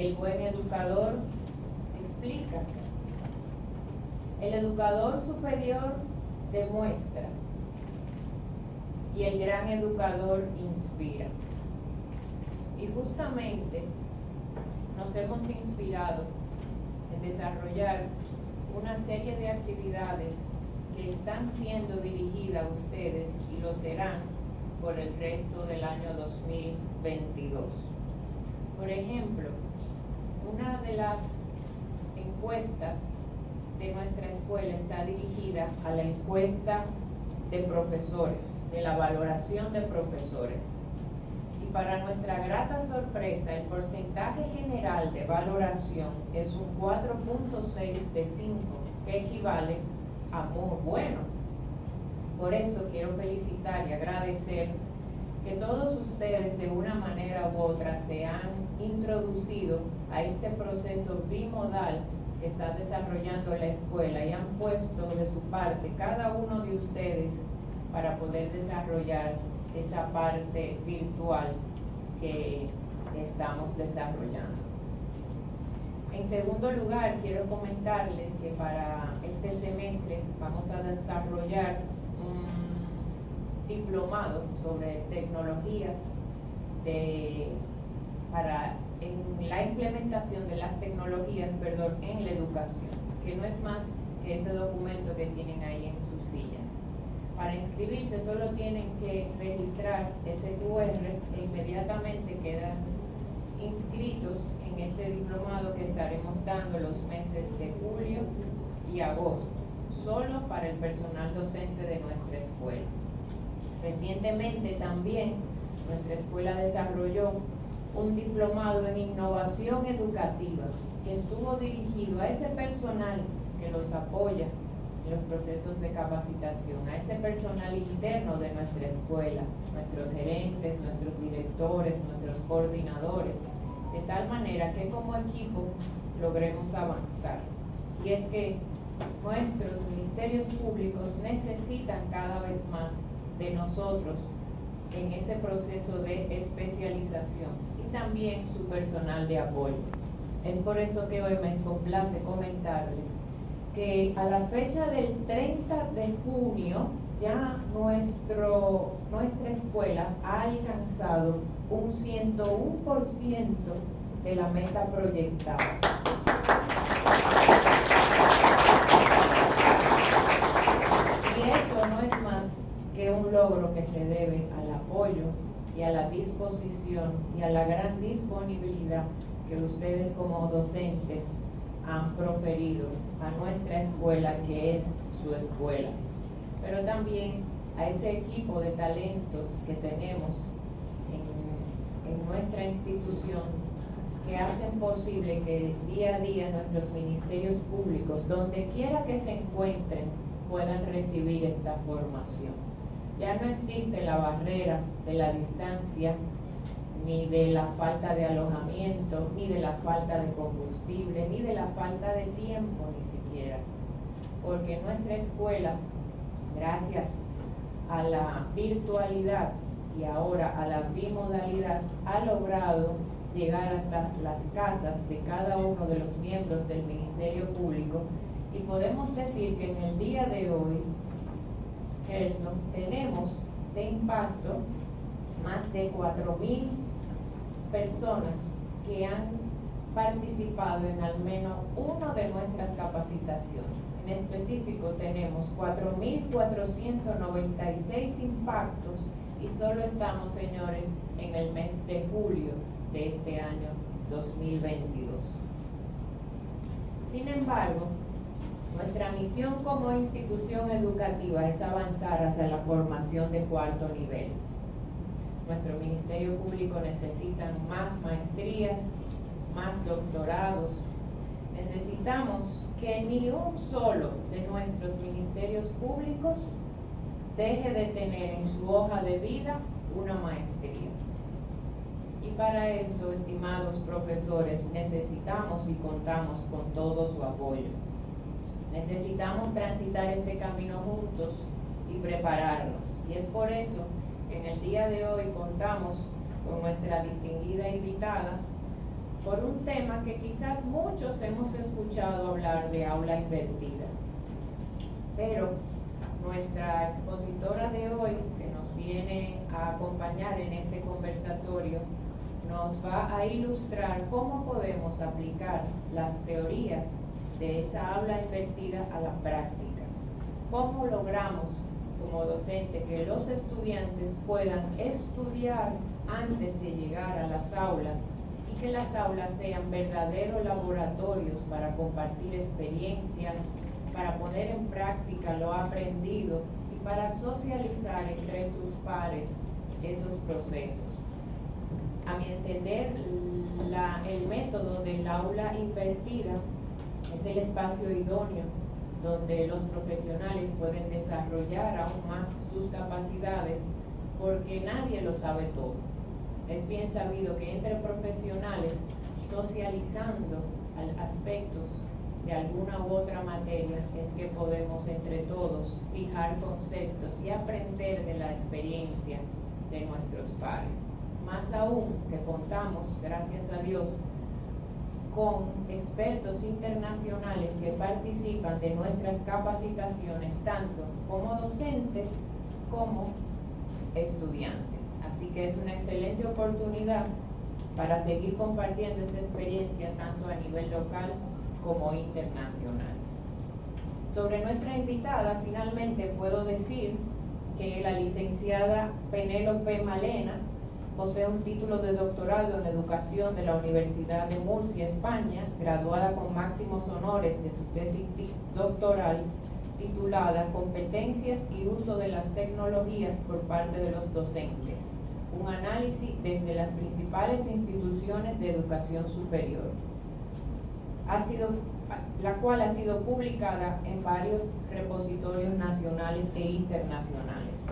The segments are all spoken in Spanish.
El buen educador explica. El educador superior demuestra. Y el gran educador inspira. Y justamente nos hemos inspirado en desarrollar una serie de actividades que están siendo dirigidas a ustedes y lo serán por el resto del año 2022. Por ejemplo, una de las encuestas de nuestra escuela está dirigida a la encuesta de profesores, de la valoración de profesores. Y para nuestra grata sorpresa, el porcentaje general de valoración es un 4.6 de 5, que equivale a muy bueno. Por eso quiero felicitar y agradecer que todos ustedes de una manera u otra se han introducido a este proceso bimodal que está desarrollando la escuela y han puesto de su parte cada uno de ustedes para poder desarrollar esa parte virtual que estamos desarrollando. En segundo lugar, quiero comentarles que para este semestre vamos a desarrollar un diplomado sobre tecnologías en la implementación de las tecnologías, en la educación, que no es más que ese documento que tienen ahí en sus sillas. Para inscribirse solo tienen que registrar ese QR e inmediatamente quedan inscritos en este diplomado que estaremos dando los meses de julio y agosto, solo para el personal docente de nuestra escuela. Recientemente también nuestra escuela desarrolló un diplomado en innovación educativa que estuvo dirigido a ese personal que los apoya en los procesos de capacitación, a ese personal interno de nuestra escuela, nuestros gerentes, nuestros directores, nuestros coordinadores, de tal manera que como equipo logremos avanzar. Y es que nuestros ministerios públicos necesitan cada vez más de nosotros en ese proceso de especialización y también su personal de apoyo. Es por eso que hoy me complace comentarles que a la fecha del 30 de junio ya nuestra escuela ha alcanzado un 101% de la meta proyectada. Y eso no es más que un logro que se debe al apoyo y a la disposición y a la gran disponibilidad que ustedes como docentes han proferido a nuestra escuela, que es su escuela, pero también a ese equipo de talentos que tenemos en nuestra institución, que hacen posible que día a día nuestros ministerios públicos, donde quiera que se encuentren, puedan recibir esta formación. Ya no existe la barrera de la distancia, ni de la falta de alojamiento, ni de la falta de combustible, ni de la falta de tiempo ni siquiera, porque nuestra escuela, gracias a la virtualidad y ahora a la bimodalidad, ha logrado llegar hasta las casas de cada uno de los miembros del Ministerio Público, y podemos decir que en el día de hoy, Gerson, tenemos de impacto más de 4.000 personas que han participado en al menos una de nuestras capacitaciones. En específico tenemos 4.496 impactos y solo estamos, señores, en el mes de julio de este año 2022. Sin embargo, nuestra misión como institución educativa es avanzar hacia la formación de cuarto nivel. Nuestro Ministerio Público necesita más maestrías, más doctorados. Necesitamos que ni un solo de nuestros ministerios públicos deje de tener en su hoja de vida una maestría. Y para eso, estimados profesores, necesitamos y contamos con todo su apoyo. Necesitamos transitar este camino juntos y prepararnos. Y es por eso que en el día de hoy contamos con nuestra distinguida invitada, por un tema que quizás muchos hemos escuchado hablar de aula invertida. Pero nuestra expositora de hoy, que nos viene a acompañar en este conversatorio, nos va a ilustrar cómo podemos aplicar las teorías de esa aula invertida a la práctica. Cómo logramos como docente que los estudiantes puedan estudiar antes de llegar a las aulas y que las aulas sean verdaderos laboratorios para compartir experiencias, para poner en práctica lo aprendido y para socializar entre sus pares esos procesos. A mi entender, el método del aula invertida es el espacio idóneo donde los profesionales pueden desarrollar aún más sus capacidades, porque nadie lo sabe todo. Es bien sabido que entre profesionales, socializando aspectos de alguna u otra materia, es que podemos entre todos fijar conceptos y aprender de la experiencia de nuestros pares. Más aún que contamos, gracias a Dios, con expertos internacionales que participan de nuestras capacitaciones, tanto como docentes como estudiantes. Así que es una excelente oportunidad para seguir compartiendo esa experiencia tanto a nivel local como internacional. Sobre nuestra invitada, finalmente puedo decir que la licenciada Penélope Malena posee un título de doctorado en educación de la Universidad de Murcia, España, graduada con máximos honores de su tesis doctoral titulada Competencias y uso de las tecnologías por parte de los docentes, un análisis desde las principales instituciones de educación superior, la cual ha sido publicada en varios repositorios nacionales e internacionales.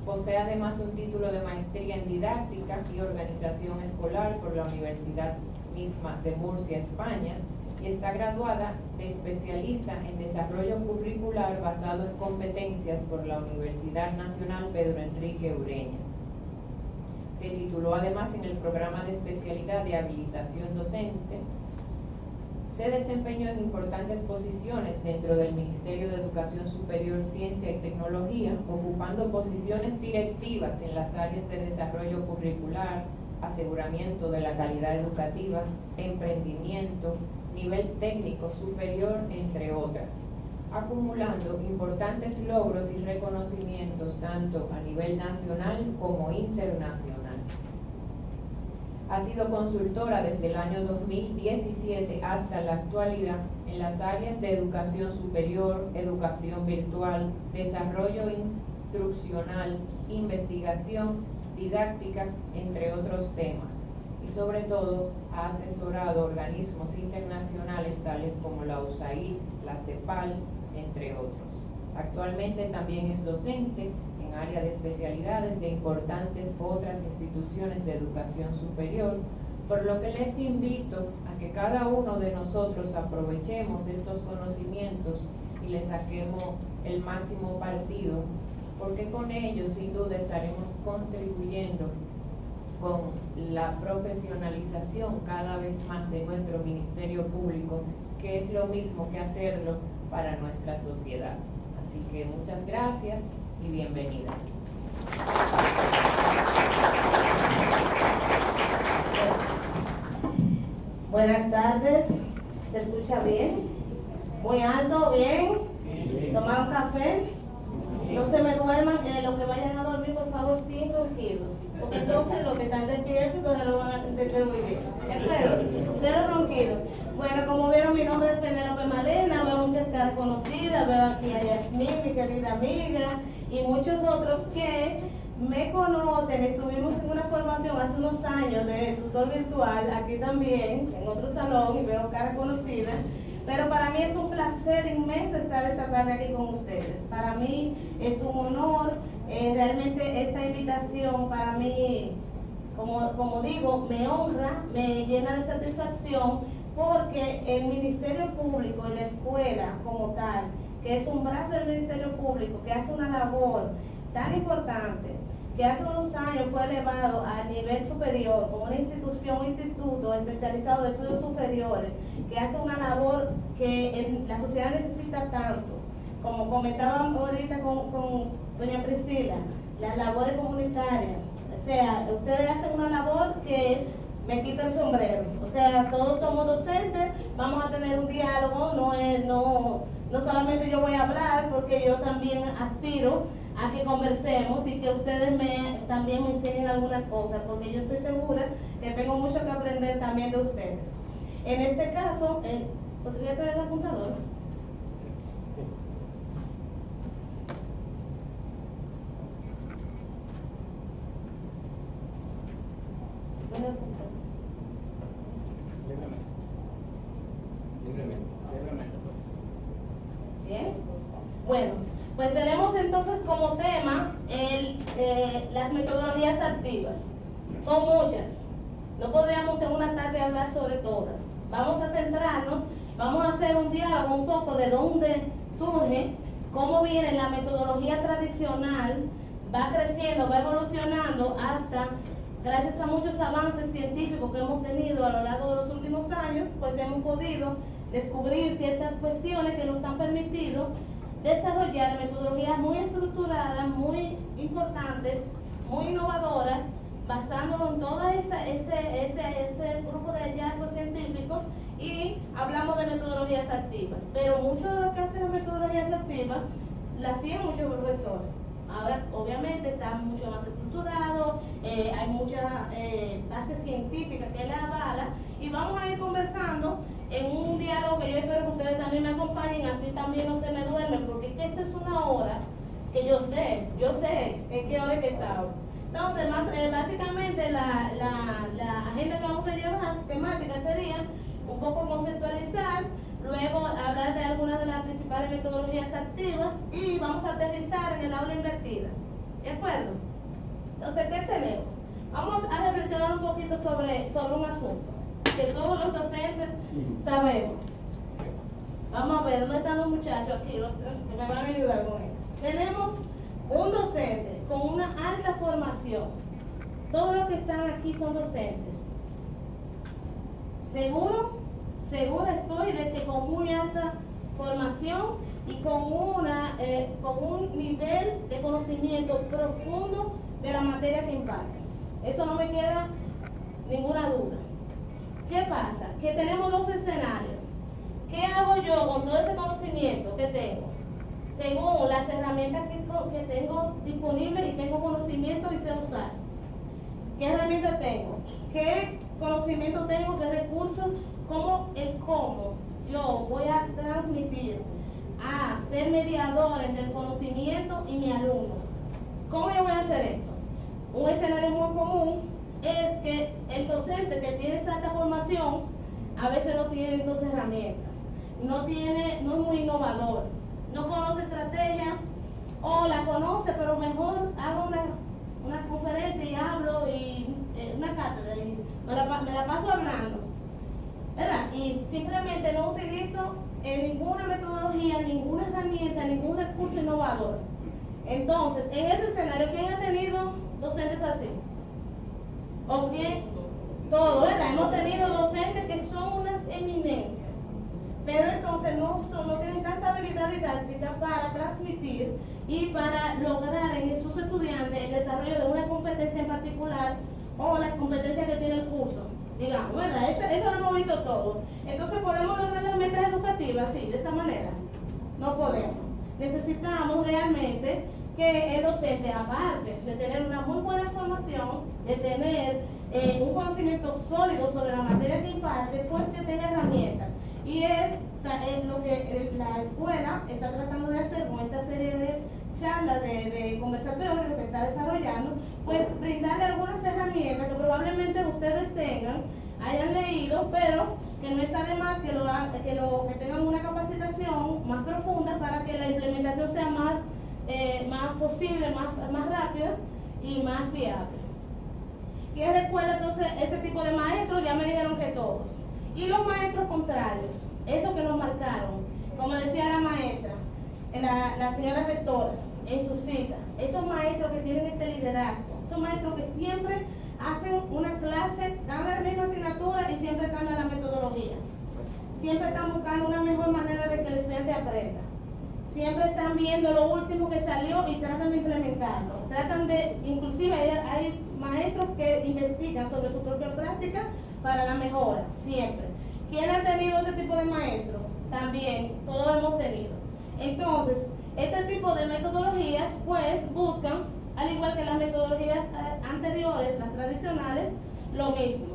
Posee además un título de maestría en didáctica y organización escolar por la Universidad misma de Murcia, España, y está graduada de especialista en desarrollo curricular basado en competencias por la Universidad Nacional Pedro Enrique Ureña. Se tituló además en el programa de especialidad de habilitación docente. Se desempeñó en importantes posiciones dentro del Ministerio de Educación Superior, Ciencia y Tecnología, ocupando posiciones directivas en las áreas de desarrollo curricular, aseguramiento de la calidad educativa, emprendimiento, nivel técnico superior, entre otras, acumulando importantes logros y reconocimientos tanto a nivel nacional como internacional. Ha sido consultora desde el año 2017 hasta la actualidad en las áreas de educación superior, educación virtual, desarrollo instruccional, investigación, didáctica, entre otros temas. Y sobre todo ha asesorado organismos internacionales tales como la USAID, la CEPAL, entre otros. Actualmente también es docente en área de especialidades de importantes otras instituciones de educación superior, por lo que les invito a que cada uno de nosotros aprovechemos estos conocimientos y le saquemos el máximo partido, porque con ellos sin duda estaremos contribuyendo con la profesionalización cada vez más de nuestro Ministerio Público, que es lo mismo que hacerlo para nuestra sociedad. Así que muchas gracias y bienvenida. Buenas tardes, ¿se escucha bien? ¿Muy alto? ¿Bien? ¿Tomaron café? No se me duerman, los que vayan a dormir, por favor, sin ronquidos, porque entonces los que están despiertos entonces lo van a entender muy bien. Cero ronquidos. Bueno, como vieron, mi nombre es Penélope Malena, veo muchas caras conocidas, veo aquí a Yasmín, mi querida amiga, y muchos otros que me conocen. Estuvimos en una formación hace unos años de tutor virtual, aquí también, en otro salón, y veo caras conocidas. Pero para mí es un placer inmenso estar esta tarde aquí con ustedes. Para mí es un honor, realmente esta invitación para mí, como digo, me honra, me llena de satisfacción, porque el Ministerio Público y la escuela como tal, que es un brazo del Ministerio Público, que hace una labor tan importante, que hace unos años fue elevado a nivel superior como una institución o instituto especializado de estudios superiores, que hace una labor que la sociedad necesita tanto. Como comentaban ahorita con doña Priscila, las labores comunitarias. O sea, ustedes hacen una labor que me quito el sombrero. O sea, todos somos docentes, vamos a tener un diálogo, no solamente yo voy a hablar, porque yo también aspiro a que conversemos y que ustedes también me enseñen algunas cosas, porque yo estoy segura que tengo mucho que aprender también de ustedes. En este caso, ¿podría traer el apuntador? Bien. Bueno, pues tenemos entonces como tema las metodologías activas. Son muchas. No podríamos en una tarde hablar sobre todas. Vamos a centrarnos, vamos a hacer un diálogo un poco de dónde surge, cómo viene la metodología tradicional, va creciendo, va evolucionando hasta, gracias a muchos avances científicos que hemos tenido a lo largo de los últimos años, pues hemos podido descubrir ciertas cuestiones que nos han permitido desarrollar metodologías muy estructuradas, muy importantes, muy innovadoras, basándonos en todo ese grupo de hallazgos científicos, y hablamos de metodologías activas. Pero mucho de lo que hacen las metodologías activas las hacían muchos profesores. Ahora, obviamente, está mucho más estructurado, hay mucha base científica que la avala, y vamos a ir conversando en un diálogo que yo espero que ustedes también me acompañen, así también no se me duermen, porque es que esta es una hora que yo sé en qué hora es que estamos. Entonces, básicamente la agenda que vamos a llevar, temática, sería un poco conceptualizar, luego hablar de algunas de las principales metodologías activas, y vamos a aterrizar en el aula invertida. ¿De acuerdo? Entonces, ¿qué tenemos? Vamos a reflexionar un poquito sobre un asunto que todos los docentes sabemos. Vamos a ver, ¿dónde están los muchachos aquí? Que me van a ayudar con esto. Tenemos un docente con una alta formación. Todos los que están aquí son docentes. Segura estoy de que con muy alta formación y con un nivel de conocimiento profundo de la materia que imparten. Eso no me queda ninguna duda. ¿Qué pasa? Que tenemos dos escenarios. ¿Qué hago yo con todo ese conocimiento que tengo? Según las herramientas que tengo disponibles y tengo conocimiento y sé usar. ¿Qué herramientas tengo? ¿Qué conocimiento tengo? ¿Qué recursos? ¿Cómo yo voy a transmitir a ser mediador entre el conocimiento y mi alumno? ¿Cómo yo voy a hacer esto? Un escenario muy común es que el docente que tiene esa alta formación a veces no tiene dos herramientas, no es muy innovador, no conoce estrategia, o la conoce pero mejor hago una conferencia y hablo, y una cátedra, y me la paso hablando, ¿verdad? Y simplemente no utilizo ninguna metodología, ninguna herramienta, ningún recurso innovador. Entonces, en ese escenario, ¿quién ha tenido docentes así? ¿O quién? Todo, ¿verdad? Hemos tenido docentes que son unas eminencias, pero entonces no tienen tanta habilidad didáctica para transmitir y para lograr en sus estudiantes el desarrollo de una competencia en particular, o las competencias que tiene el curso, digamos, ¿verdad? Eso lo hemos visto todo. Entonces, ¿podemos lograr las metas educativas así, de esa manera? No podemos. Necesitamos realmente que el docente, aparte de tener una muy buena formación, de tener un conocimiento sólido sobre la materia que imparte, pues que tenga herramientas. Y es lo que la escuela está tratando de hacer con esta serie de charlas, de conversatorios que se está desarrollando, pues brindarle algunas herramientas que probablemente ustedes hayan leído, pero que no está de más que tengan una capacitación más profunda para que la implementación sea más posible, más rápida y más viable. ¿Quién recuerda entonces este tipo de maestros? Ya me dijeron que todos. Y los maestros contrarios, esos que nos marcaron, como decía la maestra, la señora rectora, en su cita. Esos maestros que tienen ese liderazgo, esos maestros que siempre hacen una clase, dan la misma asignatura y siempre cambian la metodología. Siempre están buscando una mejor manera de que el estudiante aprenda. Siempre están viendo lo último que salió y tratan de implementarlo. Tratan de, inclusive hay maestros que investigan sobre su propia práctica para la mejora, siempre. ¿Quién ha tenido ese tipo de maestros? También, todos lo hemos tenido. Entonces, este tipo de metodologías, pues, buscan, al igual que las metodologías anteriores, las tradicionales, lo mismo.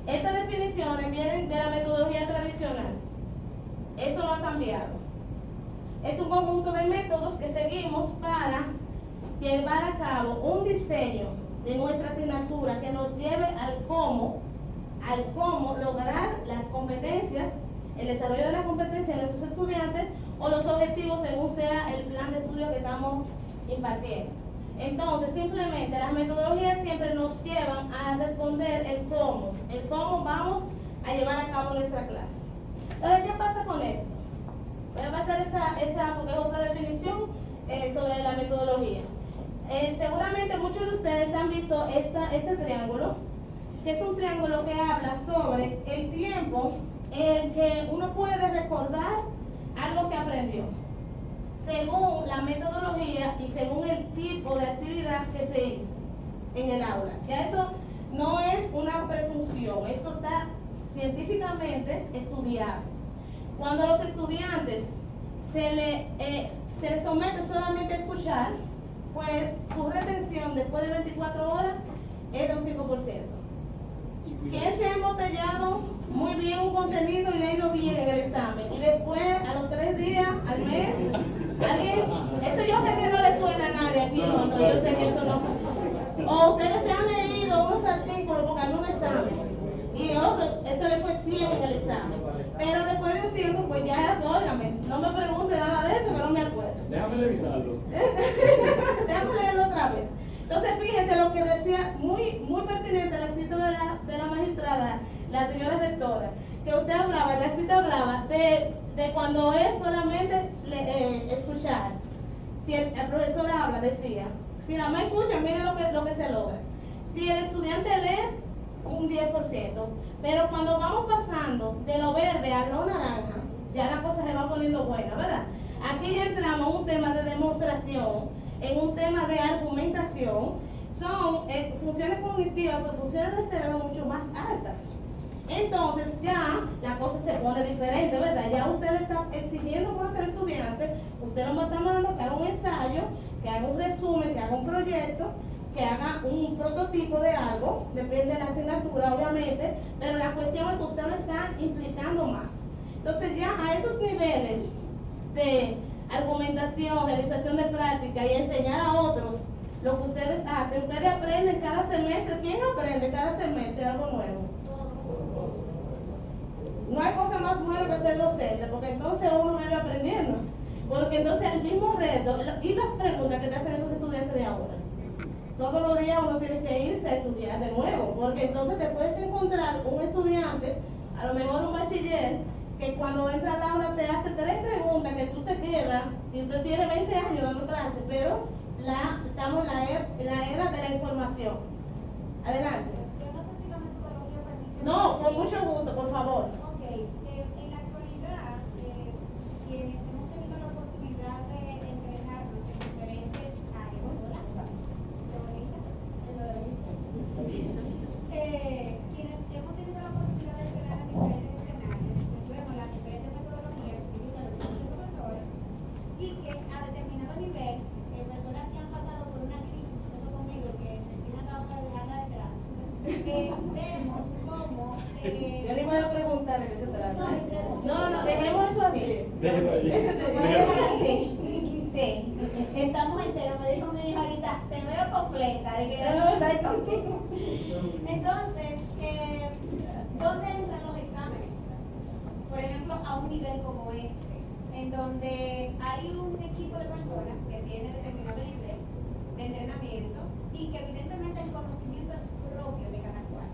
Estas definiciones vienen de la metodología tradicional. Eso no ha cambiado. Es un conjunto de métodos que seguimos para llevar a cabo un diseño de nuestra asignatura que nos lleve al cómo lograr las competencias, el desarrollo de las competencias de nuestros estudiantes o los objetivos según sea el plan de estudio que estamos impartiendo. Entonces, simplemente las metodologías siempre nos llevan a responder el cómo vamos a llevar a cabo nuestra clase. Entonces, ¿qué pasa con esto? Voy a pasar esa porque es otra definición sobre la metodología. Seguramente muchos de ustedes han visto este triángulo, que es un triángulo que habla sobre el tiempo en que uno puede recordar algo que aprendió, según la metodología y según el tipo de actividad que se hizo en el aula. Ya eso no es una presunción, esto está científicamente estudiado. Cuando a los estudiantes se les somete solamente a escuchar, pues su retención después de 24 horas es de un 5%. ¿Quién se ha embotellado muy bien un contenido y le ha ido bien en el examen? Y después, a los 3 días, al mes, ¿alguien? Eso yo sé que no le suena a nadie aquí, no, yo sé que eso no. O ustedes se han leído unos artículos porque había un examen y eso le fue 100 en el examen. Pero después de un tiempo, pues ya, óigame, no me pregunte nada de eso, que no me acuerdo. Déjame revisarlo. Déjame leerlo otra vez. Entonces, fíjense lo que decía, muy pertinente la cita de la magistrada, la señora rectora, que usted hablaba, la cita hablaba de cuando es solamente escuchar. Si el profesor habla, decía, si nada más escucha, miren lo que se logra. Si el estudiante lee, un 10%, pero cuando vamos pasando de lo verde a lo naranja, ya la cosa se va poniendo buena, ¿verdad? Aquí ya entramos en un tema de demostración, en un tema de argumentación, son funciones cognitivas, pues funciones del cerebro mucho más altas. Entonces ya la cosa se pone diferente, ¿verdad? Ya usted le está exigiendo más al estudiante, usted no va a estar mandando que haga un ensayo, que haga un resumen, que haga un proyecto, que haga un prototipo de algo, depende de la asignatura obviamente, pero la cuestión es que usted lo está implicando más. Entonces ya a esos niveles de argumentación, realización de práctica y enseñar a otros lo que ustedes hacen, ustedes aprenden cada semestre. ¿Quién aprende cada semestre algo nuevo? No hay cosa más buena que ser docente, porque entonces uno vive aprendiendo, porque entonces el mismo reto y las preguntas que te hacen esos estudiantes de ahora, todos los días uno tiene que irse a estudiar de nuevo, porque entonces te puedes encontrar un estudiante, a lo mejor un bachiller, que cuando entra al aula te hace 3 preguntas que tú te quedas, y usted tiene 20 años dando clases, pero estamos en la era de la información. Adelante. No, con mucho gusto, por favor. Ok, en la actualidad, quienes hemos tenido la oportunidad de entrenarnos en diferentes áreas, ¿verdad? Quienes hemos tenido la oportunidad de entrenar en diferentes escenarios, pues vemos las diferentes metodologías que utilizan los diferentes profesores y que a determinado nivel, personas que han pasado por una crisis, junto conmigo, que recién acaban de dejarla de clase, vemos cómo... Yo le voy a preguntar de qué se trata. No, dejemos eso así. Sí, estamos enteros. Me dijo mi hija ahorita, te veo completa. Entonces, ¿dónde entran los exámenes? Por ejemplo, a un nivel como este, en donde hay un equipo de personas que tiene determinado nivel de entrenamiento y que evidentemente el conocimiento es propio de cada cual.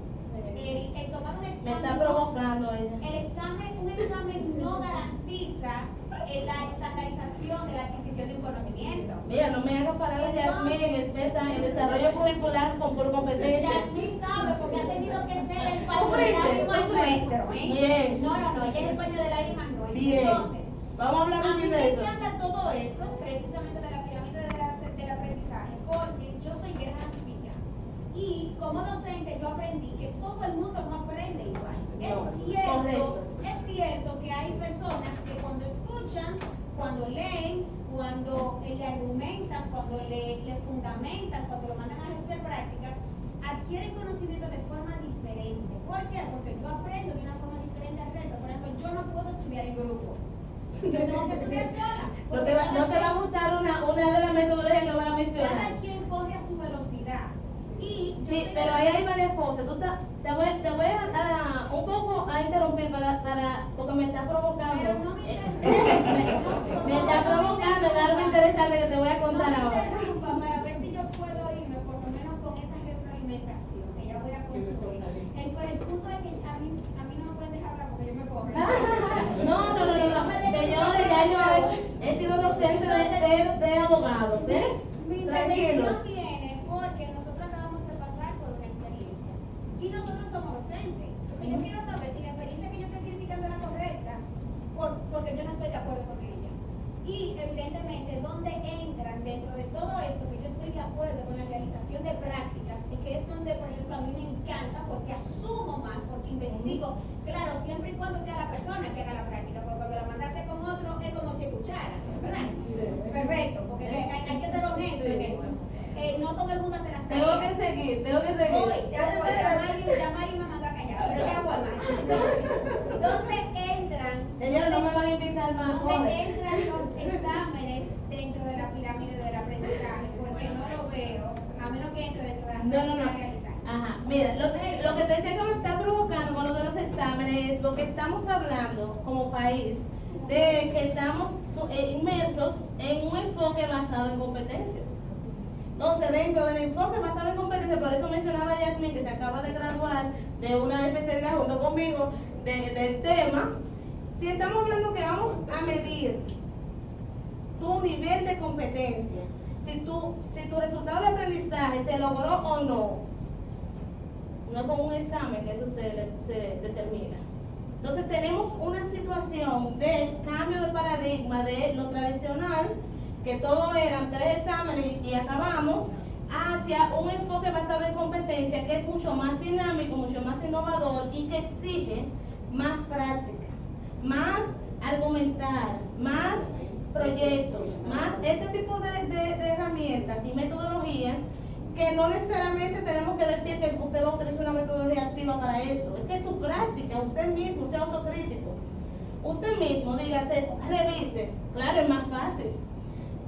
El tomar un examen... Me está provocando ella. Un examen no garantiza la estandarización de la adquisición de un conocimiento. Mira, no me haga palabra de Yasmín, experta en desarrollo curricular por competencia. Yasmín sabe porque ha tenido que ser el paño de Sufriste, lágrimas nuestro, Bien. No, ella es el paño de lágrimas nuestro. Bien. Entonces, Vamos a hablar a un mí chiste me de eso. encanta todo eso, precisamente de la pirámide del aprendizaje, porque yo soy gráfica y como docente yo aprendí que todo el mundo no aprende igual. Correcto. Es cierto que hay personas que cuando escuchan, cuando leen, cuando le argumentan, cuando le fundamentan, cuando lo mandan a ejercer prácticas, adquieren conocimiento de forma diferente. ¿Por qué? Porque yo aprendo de una forma diferente al resto. Por ejemplo, yo no puedo estudiar en grupo. Yo tengo que estudiar sola. No te va a gustar una de las metodologías que voy a mencionar. Cada quien corre a su velocidad. Y Sí, pero ahí hay varias cosas. Te voy a un poco a interrumpir porque me está provocando. Pero no me interrumpa. Me está provocando en algo interesante que te voy a contar No me ahora. interrumpa para ver si yo puedo irme por lo menos con esa retroalimentación que ya voy a concluir. Pero el punto es que a mí no me pueden dejar hablar porque yo me corro. No. Señores, ya yo he sido docente de abogados, ¿eh? Mi Tranquilo. intervención viene porque nosotros acabamos de pasar por una experiencia y nosotros somos docentes. Entonces yo quiero saber si la experiencia que yo estoy criticando es la correcta, porque yo no estoy de acuerdo con ella. Y evidentemente, ¿dónde entran dentro de todo esto que yo estoy de acuerdo con la realización de prácticas? Y que es donde, por ejemplo, a mí me encanta porque asumo más, porque investigo, claro, siempre y cuando sea la persona que haga la práctica, porque cuando la mandaste con otro es como si escuchara, ¿verdad? Perfecto, porque hay que ser honesto en esto. No todo el mundo hace las tareas. Tengo que seguir. Hoy, ya Mari me mandó a callar, pero ya voy, Mari. ¿Dónde entran? Señores, no me van a invitar más. ¿Dónde entran los exámenes dentro de la pirámide del aprendizaje? Porque no lo veo, a menos que entre dentro de las prácticas a realizar. Ajá, mira, lo que te decía que me está provocando con lo de los exámenes es lo que estamos hablando como país, de que estamos inmersos en un enfoque basado en competencias. Entonces, dentro del enfoque basado en competencias, por eso mencionaba Yasmín, que se acaba de graduar de una especialidad junto conmigo del tema. Si estamos hablando que vamos a medir tu nivel de competencia, si tu resultado de aprendizaje se logró o no es como un examen que eso se determina. Entonces tenemos una situación de cambio de paradigma de lo tradicional, que todo eran 3 exámenes y acabamos, hacia un enfoque basado en competencia que es mucho más dinámico, mucho más innovador y que exige más práctica, más argumentar, más proyectos, más este tipo de herramientas y metodologías, que no necesariamente tenemos que decir que usted va a utilizar una metodología activa para eso. Es que su práctica, usted mismo sea autocrítico. Usted mismo, dígase, revise. Claro, es más fácil.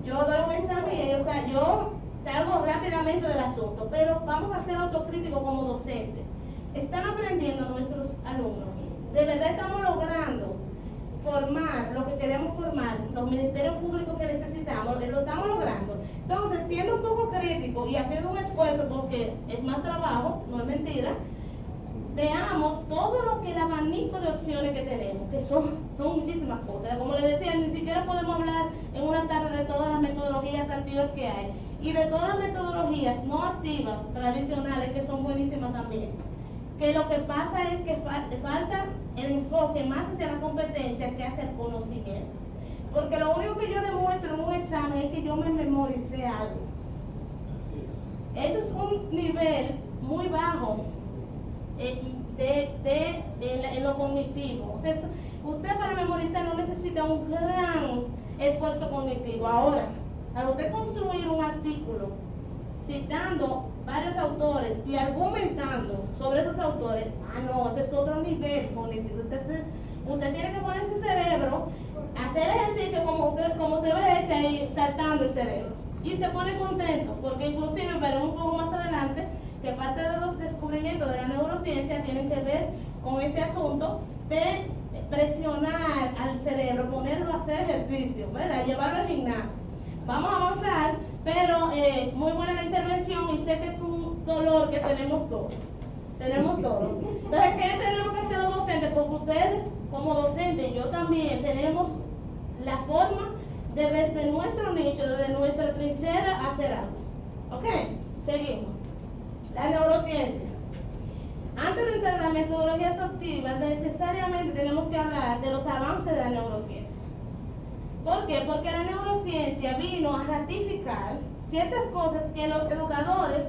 Yo doy un examen y yo salgo rápidamente del asunto, pero vamos a ser autocríticos como docentes. Están aprendiendo nuestros alumnos. De verdad estamos logrando formar lo que queremos formar, los ministerios públicos que necesitamos, lo estamos logrando. Entonces, siendo un poco crítico y haciendo un esfuerzo, porque es más trabajo, no es mentira, veamos todo lo que el abanico de opciones que tenemos, que son muchísimas cosas. Como les decía, ni siquiera podemos hablar en una tarde de todas las metodologías activas que hay y de todas las metodologías no activas, tradicionales, que son buenísimas también. Que lo que pasa es que falta el enfoque más hacia la competencia que hacia el conocimiento. Porque lo único que yo demuestro en un examen es que yo me memoricé algo. Eso es un nivel muy bajo en lo cognitivo. O sea, usted para memorizar no necesita un gran esfuerzo cognitivo. Ahora, para usted construir un artículo citando varios autores y argumentando sobre esos autores, no, ese es otro nivel cognitivo. Usted tiene que poner ese cerebro, hacer ejercicio como se ve ese ahí saltando el cerebro. Y se pone contento, porque inclusive veremos un poco más adelante que parte de los descubrimientos de la neurociencia tienen que ver con este asunto de presionar al cerebro, ponerlo a hacer ejercicio, ¿verdad? Llevarlo al gimnasio. Vamos a avanzar, pero muy buena la intervención y sé que es un dolor que tenemos todos. Tenemos todos. Entonces, ¿qué tenemos que hacer los docentes? Porque ustedes, como docentes, yo también, tenemos la forma desde nuestro nicho, desde nuestra trinchera, hacer algo. ¿Ok? Seguimos. La neurociencia. Antes de entrar en la metodología exhaustiva, necesariamente tenemos que hablar de los avances de la neurociencia. ¿Por qué? Porque la neurociencia vino a ratificar ciertas cosas que los educadores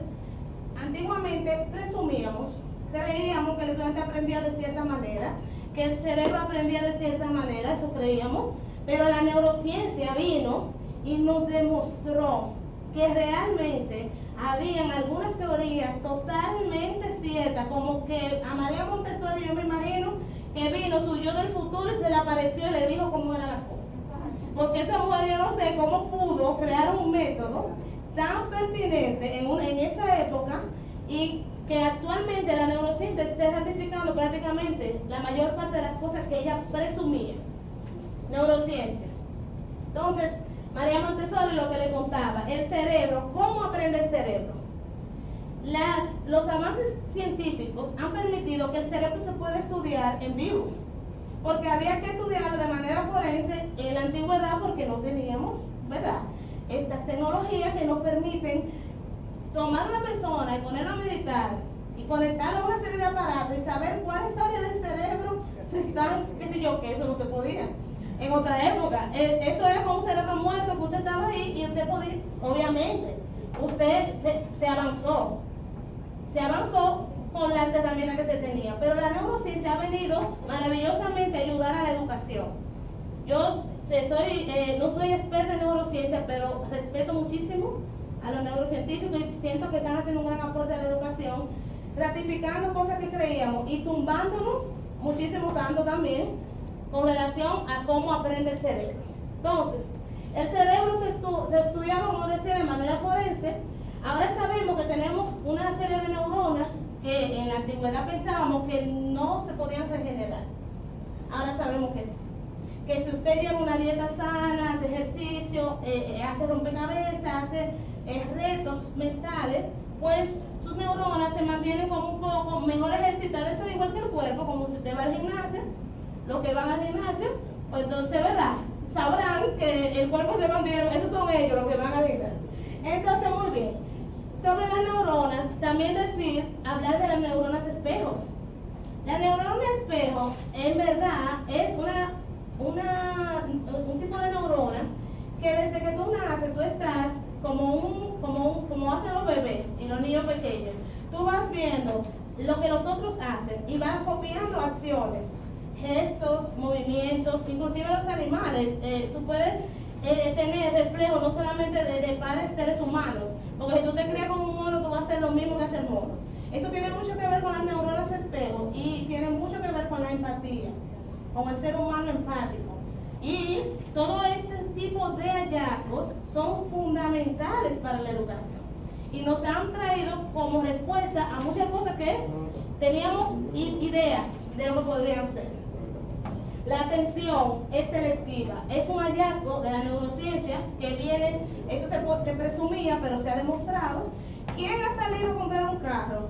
antiguamente presumíamos, creíamos que el estudiante aprendía de cierta manera, que el cerebro aprendía de cierta manera, eso creíamos, pero la neurociencia vino y nos demostró que realmente habían algunas teorías totalmente ciertas, como que a María Montessori, yo me imagino que vino su yo del futuro y se le apareció y le dijo cómo era la cosa. Porque esa mujer, yo no sé cómo pudo crear un método tan pertinente en esa época y que actualmente la neurociencia esté ratificando prácticamente la mayor parte de las cosas que ella presumía. Neurociencia. Entonces, María Montessori lo que le contaba, el cerebro, ¿cómo aprende el cerebro? Los avances científicos han permitido que el cerebro se pueda estudiar en vivo, porque había que estudiarlo de manera forense en la antigüedad porque no teníamos, ¿verdad?, estas tecnologías que nos permiten tomar a una persona y ponerla a meditar y conectarla a una serie de aparatos y saber cuáles áreas del cerebro se están, qué sé yo, que eso no se podía. En otra época, eso era con un cerebro muerto, que usted estaba ahí y usted podía, obviamente, usted se avanzó con las herramientas que se tenían, pero la neurociencia ha venido maravillosamente a ayudar a la educación. Yo no soy experta en neurociencia, pero respeto muchísimo a los neurocientíficos y siento que están haciendo un gran aporte a la educación, ratificando cosas que creíamos y tumbándonos muchísimos santos también con relación a cómo aprende el cerebro. Entonces, el cerebro se estudiaba, como decía, de manera forense. Ahora sabemos que tenemos una serie de neuronas que en la antigüedad pensábamos que no se podían regenerar. Ahora sabemos que sí. Que si usted lleva una dieta sana, hace ejercicio, hace rompecabezas, hace retos mentales, pues sus neuronas se mantienen como un poco mejor ejercitadas. Eso es igual que el cuerpo, como si usted va al gimnasio, los que van al gimnasio, pues entonces, ¿verdad?, sabrán que el cuerpo se mantiene, esos son ellos los que van al gimnasio. Entonces, muy bien. Sobre las neuronas, también hablar de las neuronas espejos. La neurona espejo, en verdad, es un tipo de neurona que desde que tú naces, tú estás como hacen los bebés y los niños pequeños. Tú vas viendo lo que los otros hacen y vas copiando acciones, gestos, movimientos, inclusive los animales. Tú puedes tener reflejos no solamente de pares seres humanos, porque si tú te crías con un mono, tú vas a hacer lo mismo que hace el mono. Eso tiene mucho que ver con las neuronas espejo y tiene mucho que ver con la empatía, con el ser humano empático. Y todo este tipo de hallazgos son fundamentales para la educación y nos han traído como respuesta a muchas cosas que teníamos ideas de lo que podrían ser. La atención es selectiva, es un hallazgo de la neurociencia que viene, eso se presumía, pero se ha demostrado. ¿Quién ha salido a comprar un carro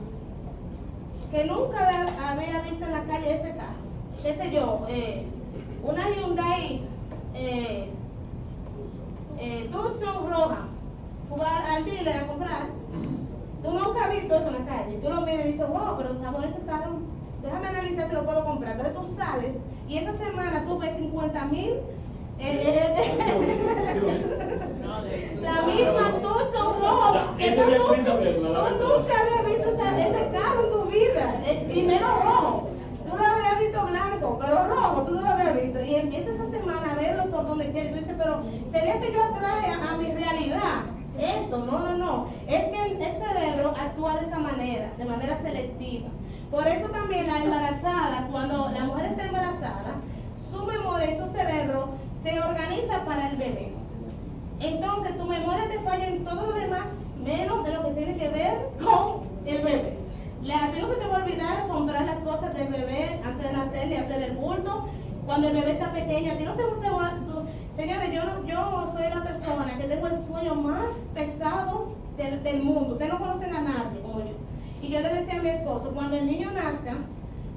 que nunca había visto en la calle ese carro? ¿Qué sé yo? Una Hyundai Tucson roja. Tú vas al dealer a comprar. Tú nunca has visto eso en la calle. Tú lo miras y dices, wow, pero está bonito este carro. Déjame analizar si lo puedo comprar. Entonces tú sales y esa semana tú ves 50,000. La misma Tucson roja. Tú nunca habías visto ese carro en tu vida. Y menos rojo. Tú lo habías visto blanco, pero rojo, tú no lo habías visto. Y empiezas esa semana a verlo por donde quieras. Tú dices, pero ¿sería que yo atrae a mi realidad esto? No. Es que el cerebro actúa de esa manera, de manera selectiva. Por eso también la embarazada, cuando la mujer está embarazada, su memoria y su cerebro se organiza para el bebé. Entonces tu memoria te falla en todo lo demás, menos de lo que tiene que ver con el bebé. A ti no se te va a olvidar comprar las cosas del bebé antes de nacer, ni hacer el bulto. Cuando el bebé está pequeño, a ti no se te va a... Señores, yo soy la persona que tengo el sueño más pesado del mundo. Ustedes no conocen a nadie como yo. Y yo le decía a mi esposo, cuando el niño nazca,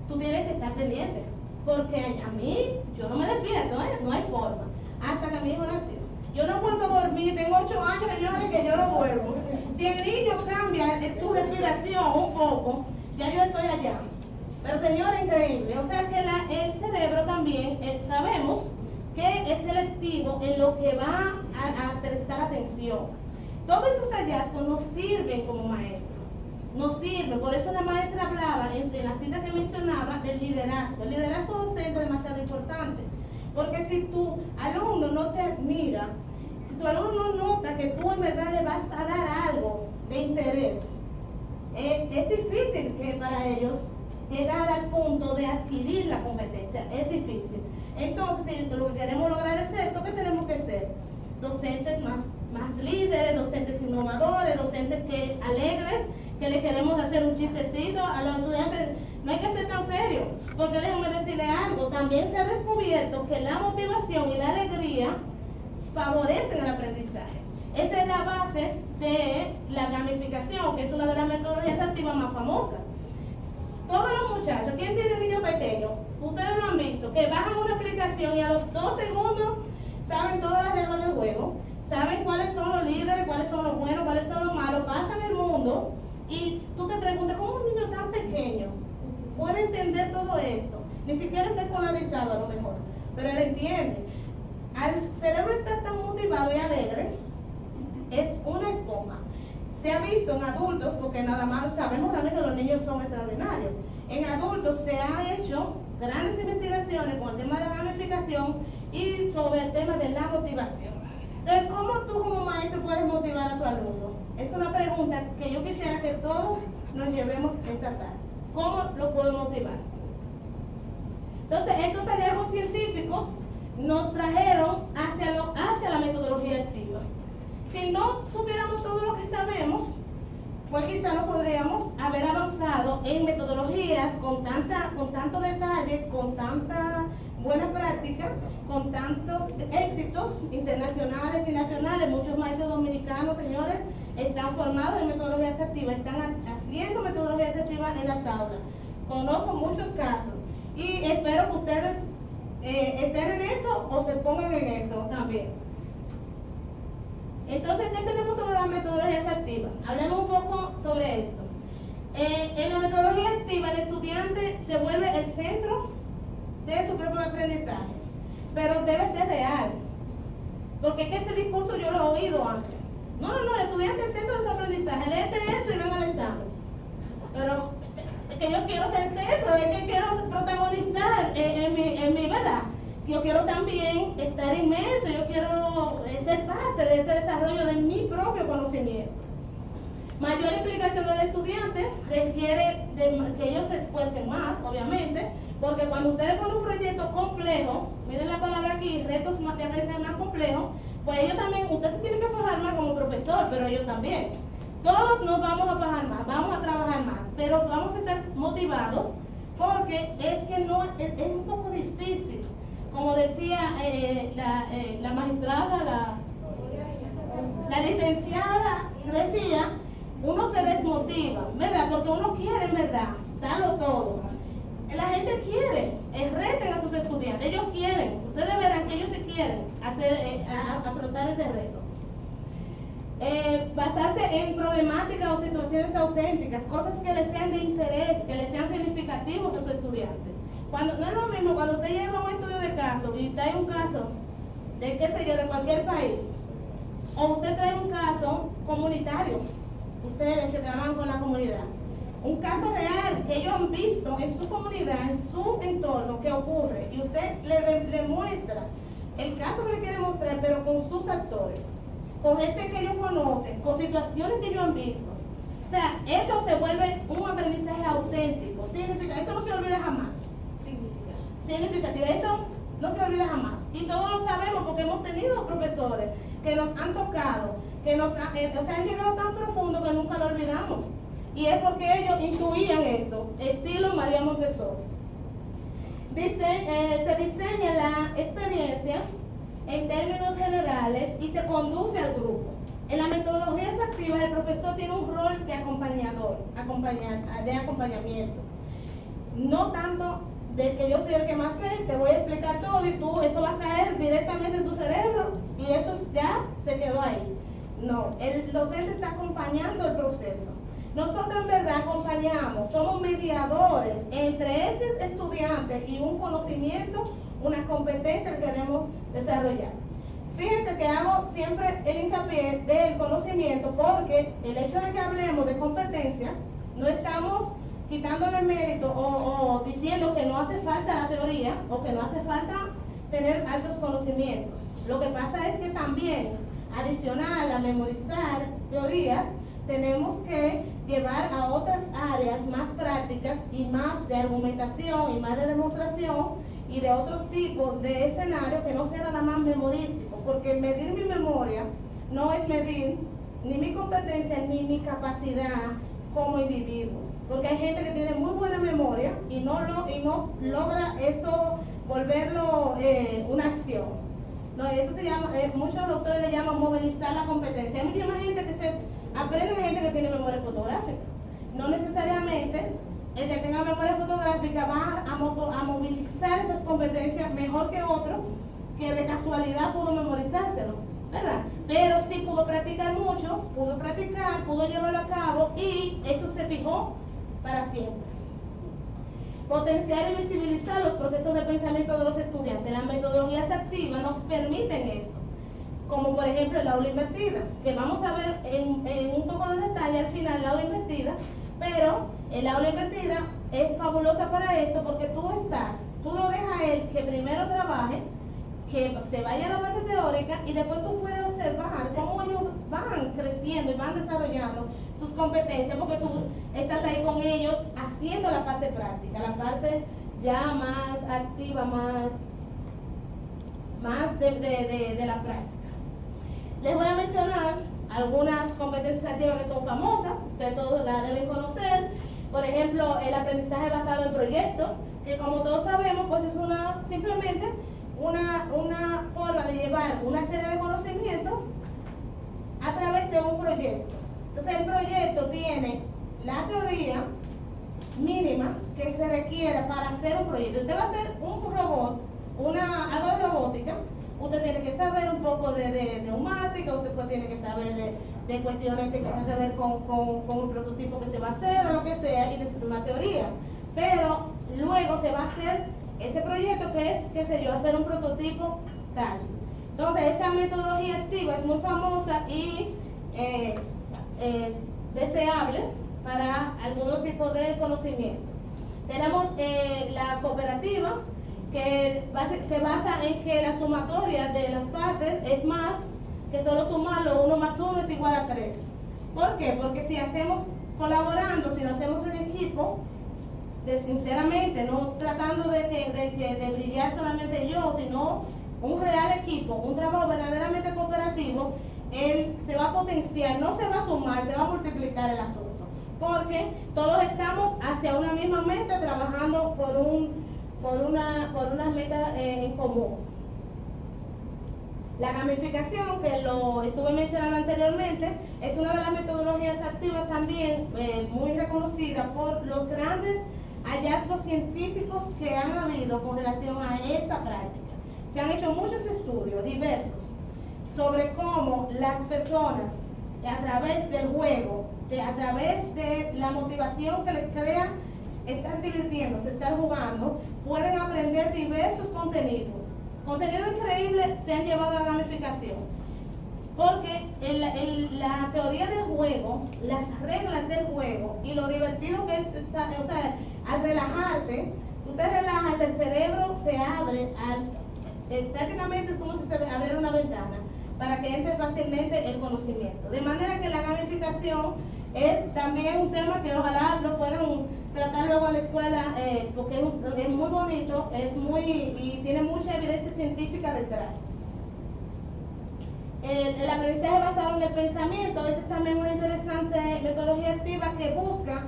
tú tienes que estar pendiente. Porque a mí, yo no me despierto, no hay forma. Hasta que mi hijo nació. Yo no he vuelto a dormir, tengo 8 años, señores, que yo no duermo. Si el niño cambia su respiración un poco, ya yo estoy allá. Pero señores, increíble. O sea que el cerebro también, sabemos que es selectivo en lo que va a prestar atención. Todos esos hallazgos nos sirven como maestros. Nos sirven, por eso la maestra hablaba en la cita que mencionaba del liderazgo. El liderazgo docente es demasiado importante. Porque si tu alumno no te admira, si tu alumno nota que tú en verdad le vas a dar algo de interés, es difícil que para ellos llegar al punto de adquirir la competencia. Es difícil. Entonces, si lo que queremos lograr es esto, ¿qué tenemos que ser? Docentes más líderes, docentes innovadores, docentes que alegres, que le queremos hacer un chistecito a los estudiantes. No hay que ser tan serio, porque déjenme decirle algo, también se ha descubierto que la motivación y la alegría favorecen el aprendizaje. Esa es la base de la gamificación, que es una de las metodologías activas más famosas. Todos los muchachos, ¿quién tiene niños pequeños? Ustedes lo han visto, que bajan una aplicación y a los 2 segundos saben todas las reglas del juego, saben cuáles son los líderes, cuáles son los buenos, cuáles son los malos, pasan el mundo y tú te preguntas, ¿cómo un niño tan pequeño puede entender todo esto? Ni siquiera está escolarizado a lo mejor, pero él entiende. Al cerebro estar tan motivado y alegre, es una esponja. Se ha visto en adultos, porque nada más sabemos también que los niños son extraordinarios. En adultos se han hecho grandes investigaciones con el tema de la gamificación y sobre el tema de la motivación. Entonces, ¿cómo tú como maestro puedes motivar a tu alumno? Es una pregunta que yo quisiera que todos nos llevemos esta tarde. ¿Cómo lo puedo motivar? Entonces, estos hallazgos científicos nos trajeron hacia la metodología activa. Si no supiéramos todo lo que sabemos, pues quizá no podríamos haber avanzado en metodologías con tanto detalle, con tanta buena práctica, con tantos éxitos internacionales y nacionales. Muchos maestros dominicanos, señores, están formados en metodologías activas, están haciendo metodologías activas en las aulas. Conozco muchos casos y espero que ustedes estén en eso o se pongan en eso también. Entonces, ¿qué tenemos sobre las metodologías activas? Hablemos un poco sobre esto. En la metodología activa, el estudiante se vuelve el centro de su propio aprendizaje, pero debe ser real, porque es que ese discurso yo lo he oído antes. No, el estudiante es el centro de su aprendizaje, léete eso y ven al examen. Pero es que yo quiero ser centro, es que quiero protagonizar en mi verdad. Yo quiero también estar inmerso, yo quiero ser parte de este desarrollo de mi propio conocimiento. Mayor implicación del estudiante requiere que ellos se esfuercen más, obviamente, porque cuando ustedes ponen un proyecto complejo, miren la palabra aquí, retos más complejos, pues ellos también, ustedes se tienen que fajar más como profesor, pero ellos también. Todos nos vamos a fajar más, vamos a trabajar más, pero vamos a estar motivados porque es que no es un poco difícil. Como decía la magistrada, la licenciada, decía, uno se desmotiva, ¿verdad? Porque uno quiere, en verdad, darlo todo. La gente quiere, reten a sus estudiantes, ellos quieren, ustedes verán que ellos se quieren afrontar ese reto. Basarse en problemáticas o situaciones auténticas, cosas que les sean de interés, que les sean significativos a sus estudiantes. No es lo mismo cuando usted lleva un estudio de caso y trae un caso de, qué sé yo, de cualquier país, o usted trae un caso comunitario, ustedes que trabajan con la comunidad, un caso real que ellos han visto en su comunidad, en su entorno, que ocurre, y usted le muestra el caso que le quiere mostrar, pero con sus actores, con gente que ellos conocen, con situaciones que ellos han visto. O sea, eso se vuelve un aprendizaje auténtico, eso no se olvida jamás. Significativo, eso no se olvida jamás. Y todos lo sabemos porque hemos tenido profesores que nos han tocado, que han llegado tan profundo que nunca lo olvidamos. Y es porque ellos intuían esto, estilo María Montessori. Se diseña la experiencia en términos generales y se conduce al grupo. En la metodología activa el profesor tiene un rol de de acompañamiento. No tanto de que yo soy el que más sé, te voy a explicar todo y tú, eso va a caer directamente en tu cerebro y eso ya No, el docente está acompañando el proceso. Nosotros en verdad acompañamos, somos mediadores entre ese estudiante y un conocimiento, una competencia que queremos desarrollar. Fíjense que hago siempre el hincapié del conocimiento porque el hecho de que hablemos de competencia, no estamos quitándole mérito o diciendo que no hace falta la teoría o que no hace falta tener altos conocimientos. Lo que pasa es que también, adicional a memorizar teorías, tenemos que llevar a otras áreas más prácticas y más de argumentación y más de demostración y de otro tipo de escenario que no sea nada más memorístico, porque medir mi memoria no es medir ni mi competencia ni mi capacidad como individuo, porque hay gente que tiene muy buena memoria y no logra eso volverlo una acción. No, eso se llama, muchos doctores le llaman movilizar la competencia. Hay mucha gente que se aprende de gente que tiene memoria fotográfica. No necesariamente el que tenga memoria fotográfica va a movilizar esas competencias mejor que otro que de casualidad pudo memorizárselo, ¿verdad? Pero sí pudo practicar mucho, pudo llevarlo a cabo y eso se fijó para siempre. Potenciar y visibilizar los procesos de pensamiento de los estudiantes. Las metodologías activas nos permiten esto, como por ejemplo el aula invertida, que vamos a ver en un poco de detalle al final la aula invertida, pero el aula invertida es fabulosa para esto porque tú lo dejas a él que primero trabaje, que se vaya a la parte teórica y después tú puedes observar cómo ellos van creciendo y van desarrollando sus competencias, porque tú estás ahí con ellos haciendo la parte práctica, la parte ya más activa, más de la práctica. Les voy a mencionar algunas competencias activas que son famosas, ustedes todos la deben conocer. Por ejemplo, el aprendizaje basado en proyectos, que como todos sabemos, pues es simplemente una forma de llevar una serie de conocimientos a través de un proyecto. Entonces el proyecto tiene la teoría mínima que se requiere para hacer un proyecto. Usted va a hacer un robot, algo de robótica, usted tiene que saber un poco de neumática, usted pues tiene que saber de cuestiones que tengan que ver con un prototipo que se va a hacer o lo que sea, y necesita una teoría. Pero luego se va a hacer ese proyecto que es, qué sé yo, hacer un prototipo tal. Entonces esa metodología activa es muy famosa y deseable para algunos tipos de conocimiento. Tenemos la cooperativa, que se basa en que la sumatoria de las partes es más que solo sumarlo, 1 más 1 es igual a 3. ¿Por qué? Porque si hacemos colaborando, si lo hacemos en equipo, sinceramente, no tratando de brillar solamente yo, sino un real equipo, un trabajo verdaderamente cooperativo, él se va a potenciar, no se va a sumar, se va a multiplicar el asunto, porque todos estamos hacia una misma meta, trabajando por una meta en común. La gamificación, que lo estuve mencionando anteriormente, es una de las metodologías activas también muy reconocida por los grandes hallazgos científicos que han habido con relación a esta práctica. Se han hecho muchos estudios diversos sobre cómo las personas, a través del juego, a través de la motivación que les crea estar divirtiéndose, estar jugando, pueden aprender diversos contenidos. Contenidos increíbles se han llevado a la gamificación, porque la teoría del juego, las reglas del juego y lo divertido que es, o sea, al relajarte, tú te relajas, el cerebro se abre, prácticamente es como si se abriera una ventana para que entre fácilmente el conocimiento. De manera que la gamificación es también un tema que ojalá lo puedan tratar luego en la escuela, porque es muy bonito, y tiene mucha evidencia científica detrás. El aprendizaje basado en el pensamiento, esta es también una interesante metodología activa que busca,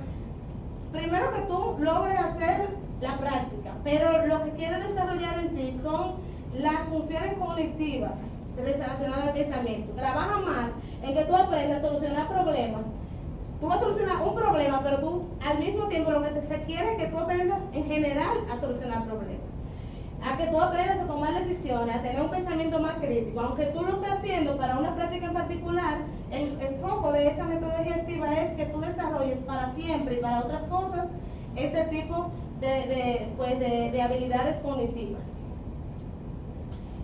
primero, que tú logres hacer la práctica, pero lo que quiere desarrollar en ti son las funciones cognitivas relacionadas al pensamiento. Trabaja más en que tú aprendas a solucionar problemas. Tú vas a solucionar un problema, pero tú al mismo tiempo lo que se quiere es que tú aprendas en general a solucionar problemas, a que tú aprendas a tomar decisiones, a tener un pensamiento más crítico, aunque tú lo estés haciendo para una práctica en particular, el foco de esa metodología activa es que tú desarrolles para siempre y para otras cosas este tipo de habilidades cognitivas.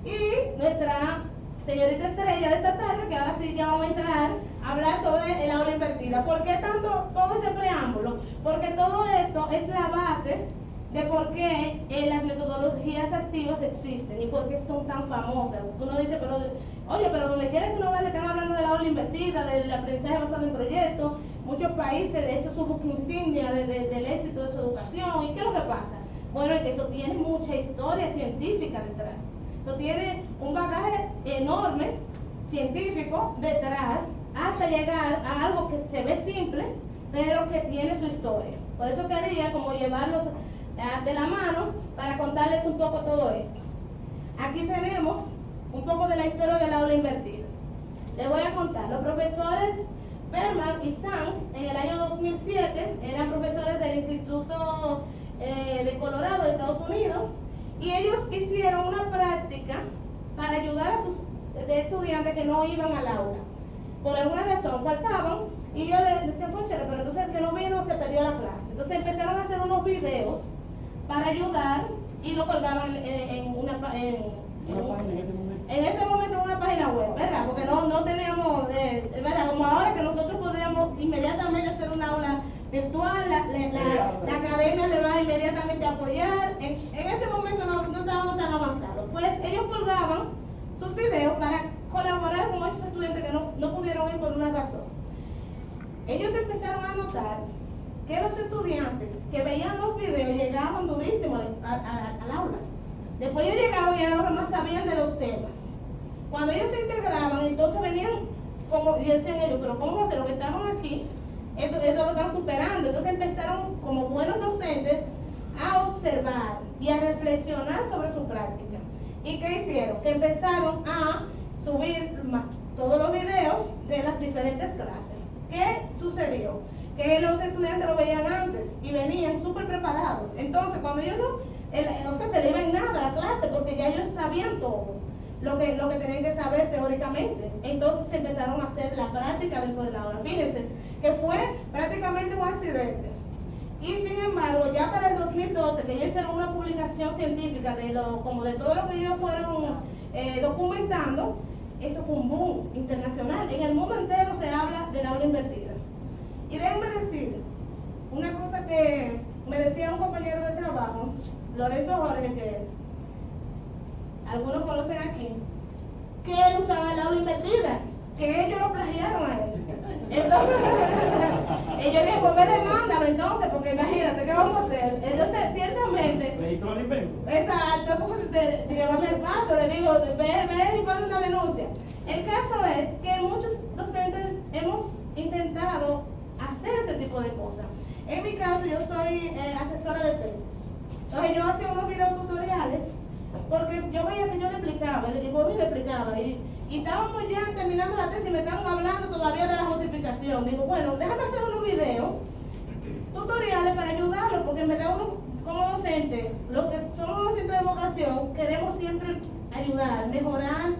Y nuestra señorita estrella de esta tarde, que ahora sí ya vamos a entrar a hablar sobre el aula invertida. ¿Por qué tanto todo ese preámbulo? Porque todo esto es la base de por qué las metodologías activas existen y por qué son tan famosas. Uno dice, pero oye, pero donde quiera que uno vaya le están hablando de la aula invertida, del aprendizaje basado en proyectos. Muchos países, eso es su buque insignia del éxito de su educación. ¿Y qué es lo que pasa? Bueno, es que eso tiene mucha historia científica detrás. Eso tiene un bagaje enorme científico detrás hasta llegar a algo que se ve simple, pero que tiene su historia. Por eso quería como llevarlos de la mano para contarles un poco todo esto. Aquí tenemos un poco de la historia del aula invertida. Les voy a contar. Los profesores Berman y Sanz en el año 2007 eran profesores del Instituto de Colorado de Estados Unidos, y ellos hicieron una práctica para ayudar a sus estudiantes que no iban al aula. Por alguna razón faltaban, y ellos les decían, pues chévere, pero entonces el que no vino se perdió la clase. Entonces empezaron a hacer unos videos para ayudar y lo colgaban en ese momento en una página web, ¿verdad? Porque no teníamos, ¿verdad? Como ahora que nosotros podríamos inmediatamente hacer una aula virtual, la academia le va inmediatamente a apoyar. En ese momento no estábamos tan avanzados. Pues ellos colgaban sus videos para colaborar con esos estudiantes que no pudieron ir por una razón. Ellos empezaron a notar que los estudiantes que veían los videos llegaban durísimos al aula. Después ellos llegaban y eran los que más sabían de los temas. Cuando ellos se integraban, entonces venían, como decían ellos, pero ¿cómo va a ser? Lo que estaban aquí, esto lo están superando. Entonces empezaron, como buenos docentes, a observar y a reflexionar sobre su práctica. ¿Y qué hicieron? Que empezaron a subir todos los videos de las diferentes clases. ¿Qué sucedió? Que los estudiantes lo veían antes y venían súper preparados. Entonces, cuando ellos no se les iba en nada a la clase, porque ya ellos sabían todo lo que tenían que saber teóricamente. Entonces empezaron a hacer la práctica dentro de la aula. Fíjense que fue prácticamente un accidente. Y sin embargo, ya para el 2012, que ellos hicieron una publicación científica de todo lo que ellos fueron documentando, eso fue un boom internacional. En el mundo entero se habla del aula invertida. Y déjenme decir una cosa que me decía un compañero de trabajo, Lorenzo Jorge, que algunos conocen aquí, que él usaba el aula invertida, que ellos lo plagiaron a él. Entonces, ellos dijeron, pues me demándalo entonces, porque imagínate, ¿qué vamos a hacer? Entonces, ciertamente, exacto, porque si te llevame el caso, le digo, ve y pon una denuncia. El caso es que muchos docentes hemos intentado hacer ese tipo de cosas. En mi caso, yo soy asesora de tesis. Entonces, yo hacía unos videos tutoriales, porque yo veía que yo le explicaba, y estábamos ya terminando la tesis y me estaban hablando todavía de la justificación. Digo, bueno, déjame hacer unos videos tutoriales para ayudarlos, porque en verdad uno como docente, los que somos docentes de vocación, queremos siempre ayudar, mejorar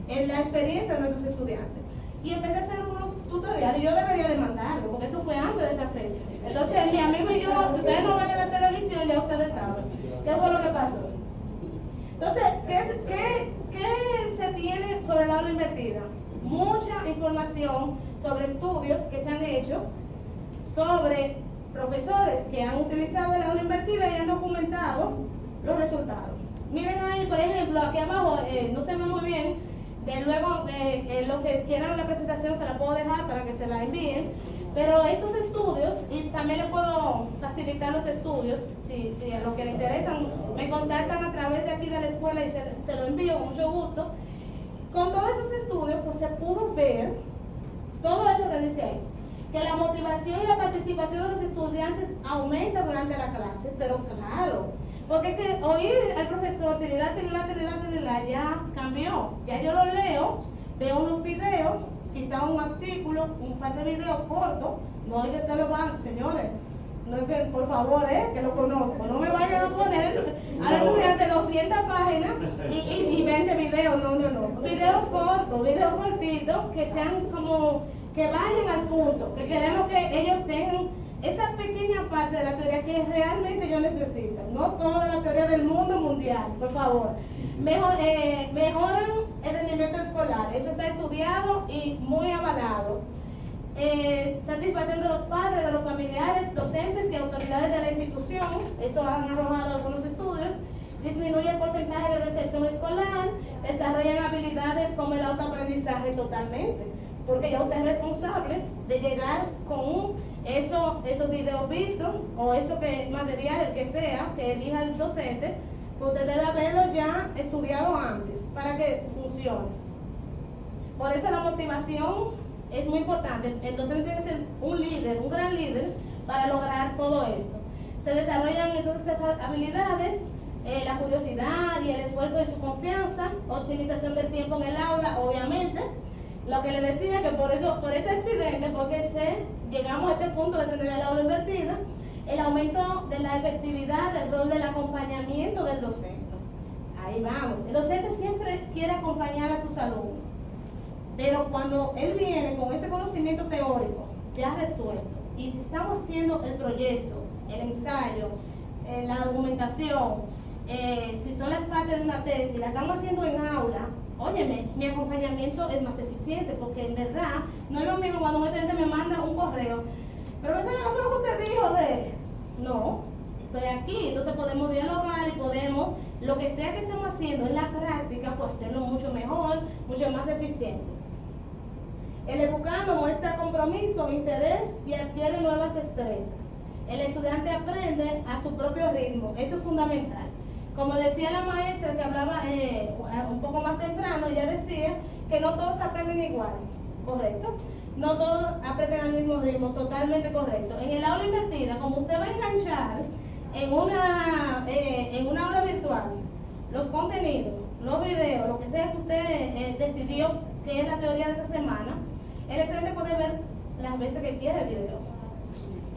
la experiencia de nuestros estudiantes. Y empecé a hacer unos tutoriales, y yo debería demandarlo, porque eso fue antes de esa fecha. Entonces, mi amigo y yo, si ustedes no ven en la televisión, ya ustedes saben qué fue lo que pasó. Entonces, ¿qué se tiene sobre el aula invertida? Mucha información sobre estudios que se han hecho sobre profesores que han utilizado el aula invertida y han documentado los resultados. Miren ahí, por ejemplo, aquí abajo, no se ve muy bien, luego los que quieran la presentación se la puedo dejar para que se la envíen, pero estos estudios, y también les puedo facilitar los estudios, si a los que les interesan, me contactan a través de aquí de la escuela y se lo envío con mucho gusto. Con todos esos estudios, pues se pudo ver todo eso que dice ahí, que la motivación y la participación de los estudiantes aumenta durante la clase, pero claro, porque es que oír al profesor tirar, ya cambió. Ya yo lo leo, veo unos videos, quizá un artículo, un par de videos cortos, no es que te lo van, señores, No es que, por favor, que lo conozco. No me vayan a poner a la estudiante 200 páginas y 20 videos. No. Videos cortos, videos cortitos, que sean como, que vayan al punto. Que queremos que ellos tengan esa pequeña parte de la teoría que realmente ellos necesitan. No toda la teoría del mundo mundial, por favor. Mejoran el rendimiento escolar. Eso está estudiado y muy avalado. Satisfacción de los padres, de los familiares, docentes y autoridades de la institución, eso han arrojado algunos estudios, disminuye el porcentaje de deserción escolar, desarrollan habilidades como el autoaprendizaje totalmente, porque ya usted es responsable de llegar con esos videos vistos, o eso que material, el que sea, que elija el docente, pues usted debe haberlo ya estudiado antes, para que funcione. Por eso la motivación es muy importante. El docente tiene que ser un líder, un gran líder, para lograr todo esto. Se desarrollan entonces esas habilidades, la curiosidad y el esfuerzo de su confianza, optimización del tiempo en el aula, obviamente. Lo que le decía, que por ese accidente fue que llegamos a este punto de tener el aula invertida, el aumento de la efectividad del rol del acompañamiento del docente. Ahí vamos. El docente siempre quiere acompañar a sus alumnos. Pero cuando él viene con ese conocimiento teórico ya resuelto y estamos haciendo el proyecto, el ensayo, la argumentación, si son las partes de una tesis, la estamos haciendo en aula, óyeme, mi acompañamiento es más eficiente, porque en verdad no es lo mismo cuando un estudiante me manda un correo, pero me sale lo que usted dijo de, no, estoy aquí, entonces podemos dialogar y podemos, lo que sea que estemos haciendo en la práctica, pues hacerlo mucho mejor, mucho más eficiente. El educando muestra compromiso, interés y adquiere nuevas destrezas. El estudiante aprende a su propio ritmo, esto es fundamental. Como decía la maestra que hablaba un poco más temprano, ella decía que no todos aprenden igual, ¿correcto? No todos aprenden al mismo ritmo, totalmente correcto. En el aula invertida, como usted va a enganchar en una aula virtual, los contenidos, los videos, lo que sea que usted decidió que es la teoría de esta semana, el estudiante puede ver las veces que quiera el video.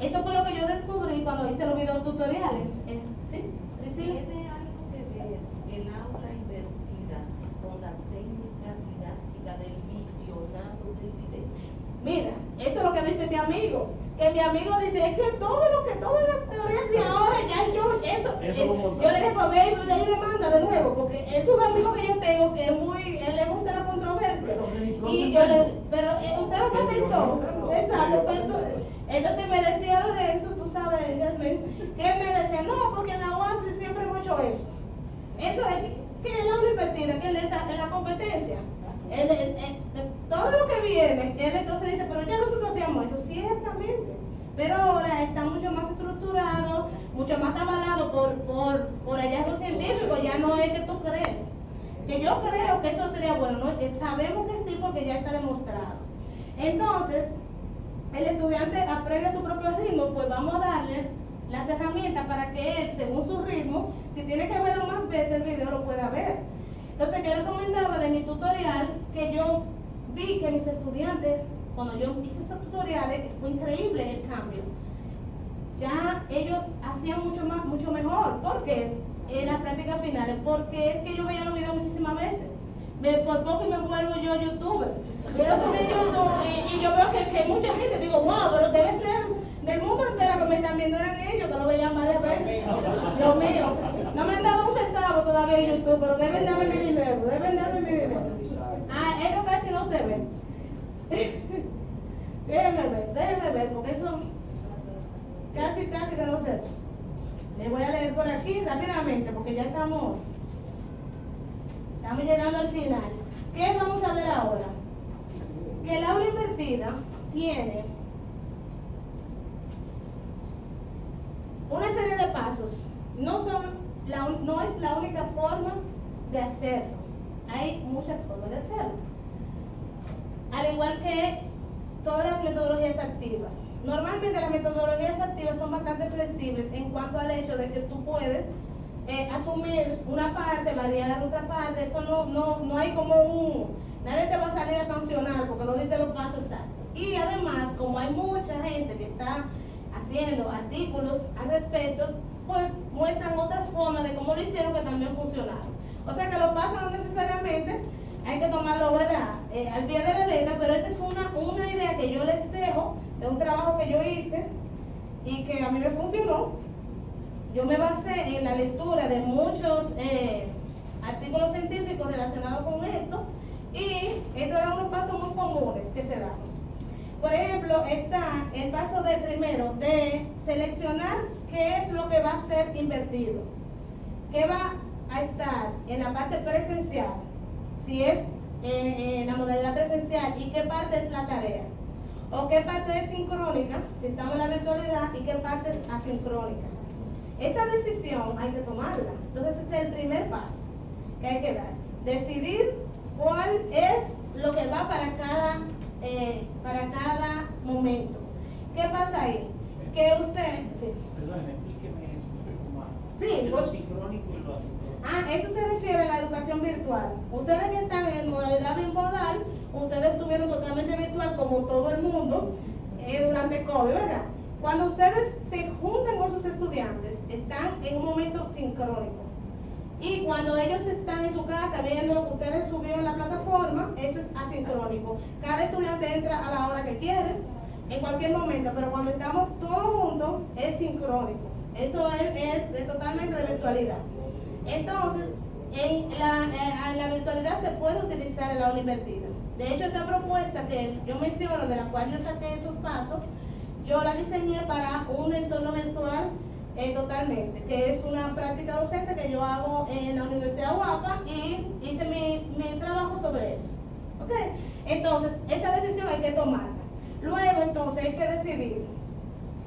Eso fue lo que yo descubrí cuando hice los videos tutoriales. ¿Sí? Priscila. ¿Tiene algo que ver el aula invertida con la técnica didáctica del visionado del video? Mira, eso es lo que dice mi amigo. Que mi amigo dice, es que todas las teorías de ahora, ya yo le dije, pues ve y demanda de nuevo, porque es un amigo que yo tengo que es él le gusta la controversia. Y yo pero usted lo patentó. Exacto. Pues, entonces me decía Lorenzo, tú sabes, realmente, que él me decía, no, porque en la UASI siempre hemos hecho eso. Eso es que el aula invertida, que en la competencia. Todo lo que viene, él entonces dice, pero ya nosotros hacíamos eso, ciertamente, pero ahora está mucho más estructurado, mucho más avalado por hallazgos científicos, ya no es que tú crees, que yo creo que eso sería bueno, ¿no? Sabemos que sí porque ya está demostrado. Entonces, el estudiante aprende a su propio ritmo, pues vamos a darle las herramientas para que él, según su ritmo, si tiene que verlo más veces el video, lo pueda ver. Entonces, yo les comentaba de mi tutorial que yo vi que mis estudiantes, cuando yo hice esos tutoriales, fue increíble el cambio. Ya ellos hacían mucho mejor. ¿Por qué? En las prácticas finales, porque es que yo veía los videos muchísimas veces. Por poco y me vuelvo yo youtuber. Yo subí YouTube y yo veo que mucha gente, digo, wow, pero debe ser del mundo entero que me están viendo, eran ellos, que lo veían varias veces. Dios mío, no me han dado un centavo todavía en YouTube, pero deben darme mi dinero, esto casi no se ve. déjenme ver, porque eso casi que no se ve. Les voy a leer por aquí rápidamente, porque ya estamos llegando al final. ¿Qué vamos a ver ahora? Que el aula invertida tiene una serie de pasos. No es la única forma de hacerlo. Hay muchas formas de hacerlo. Al igual que todas las metodologías activas. Normalmente las metodologías activas son bastante flexibles en cuanto al hecho de que tú puedes asumir una parte, variar otra parte. Eso no hay como nadie te va a salir a sancionar porque no diste los pasos exactos. Y además, como hay mucha gente que está haciendo artículos al respecto, pues muestran otras formas de cómo lo hicieron que también funcionaron. O sea que los pasos no necesariamente hay que tomarlo, ¿verdad? Al pie de la letra, pero esta es una idea que yo les dejo de un trabajo que yo hice y que a mí me funcionó. Yo me basé en la lectura de muchos artículos científicos relacionados con esto y estos eran unos pasos muy comunes que se dan. Por ejemplo, está el paso de primero de seleccionar qué es lo que va a ser invertido, qué va a estar en la parte presencial, si es en la modalidad presencial y qué parte es la tarea, o qué parte es sincrónica, si estamos en la virtualidad, y qué parte es asincrónica. Esa decisión hay que tomarla. Entonces ese es el primer paso que hay que dar. Decidir cuál es lo que va para cada momento. ¿Qué pasa ahí? Que usted... Sí. Perdón, explíqueme eso un poco más. Sí, Lo sincrónico y lo asincrónico. Eso se refiere a la educación virtual. Ustedes que están en modalidad bimodal, ustedes estuvieron totalmente virtual como todo el mundo durante COVID, ¿verdad? Cuando ustedes se juntan con sus estudiantes, están en un momento sincrónico. Y cuando ellos están en su casa viendo lo que ustedes subieron en la plataforma, eso es asincrónico. Cada estudiante entra a la hora que quiere, en cualquier momento, pero cuando estamos todos juntos es sincrónico. Eso es totalmente de virtualidad. Entonces, en la virtualidad se puede utilizar el aula invertida. De hecho, esta propuesta que yo menciono, de la cual yo saqué esos pasos, yo la diseñé para un entorno virtual totalmente, que es una práctica docente que yo hago en la Universidad UAPA y hice mi trabajo sobre eso. ¿Ok? Entonces, esa decisión hay que tomarla. Luego, entonces, hay que decidir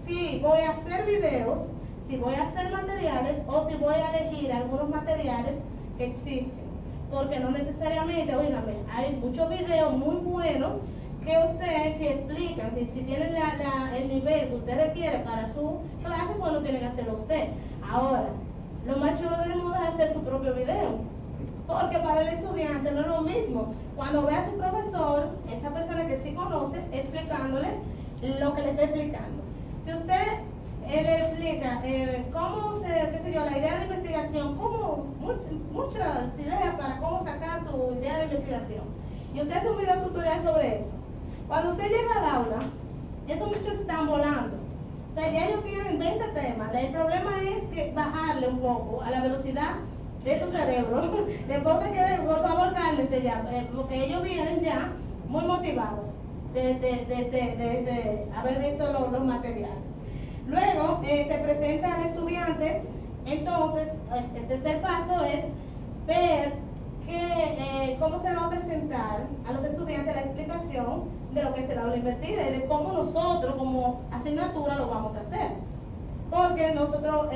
si voy a hacer videos, si voy a hacer materiales o si voy a elegir algunos materiales que existen. Porque no necesariamente, oígame, hay muchos videos muy buenos que ustedes si explican, si tienen el nivel que usted requiere para su clase, pues no tiene que hacerlo usted. Ahora, lo más chulo del mundo es hacer su propio video, porque para el estudiante no es lo mismo cuando ve a su profesor, esa persona que sí conoce, explicándole lo que le está explicando. Si usted le explica cómo qué sé yo, la idea de investigación, muchas ideas para cómo sacar su idea de investigación, y usted hace un video tutorial sobre eso. Cuando usted llega al aula, esos muchachos están volando. O sea, ya ellos tienen 20 temas. El problema es que bajarle un poco a la velocidad de esos cerebros. Después de que, por favor, cálmense ya, porque ellos vienen ya muy motivados de haber visto los materiales. Luego, se presenta al estudiante. Entonces, el tercer paso es ver cómo se va a presentar a los estudiantes la explicación de lo que es el aula invertida y de cómo nosotros como asignatura lo vamos a hacer. Porque nosotros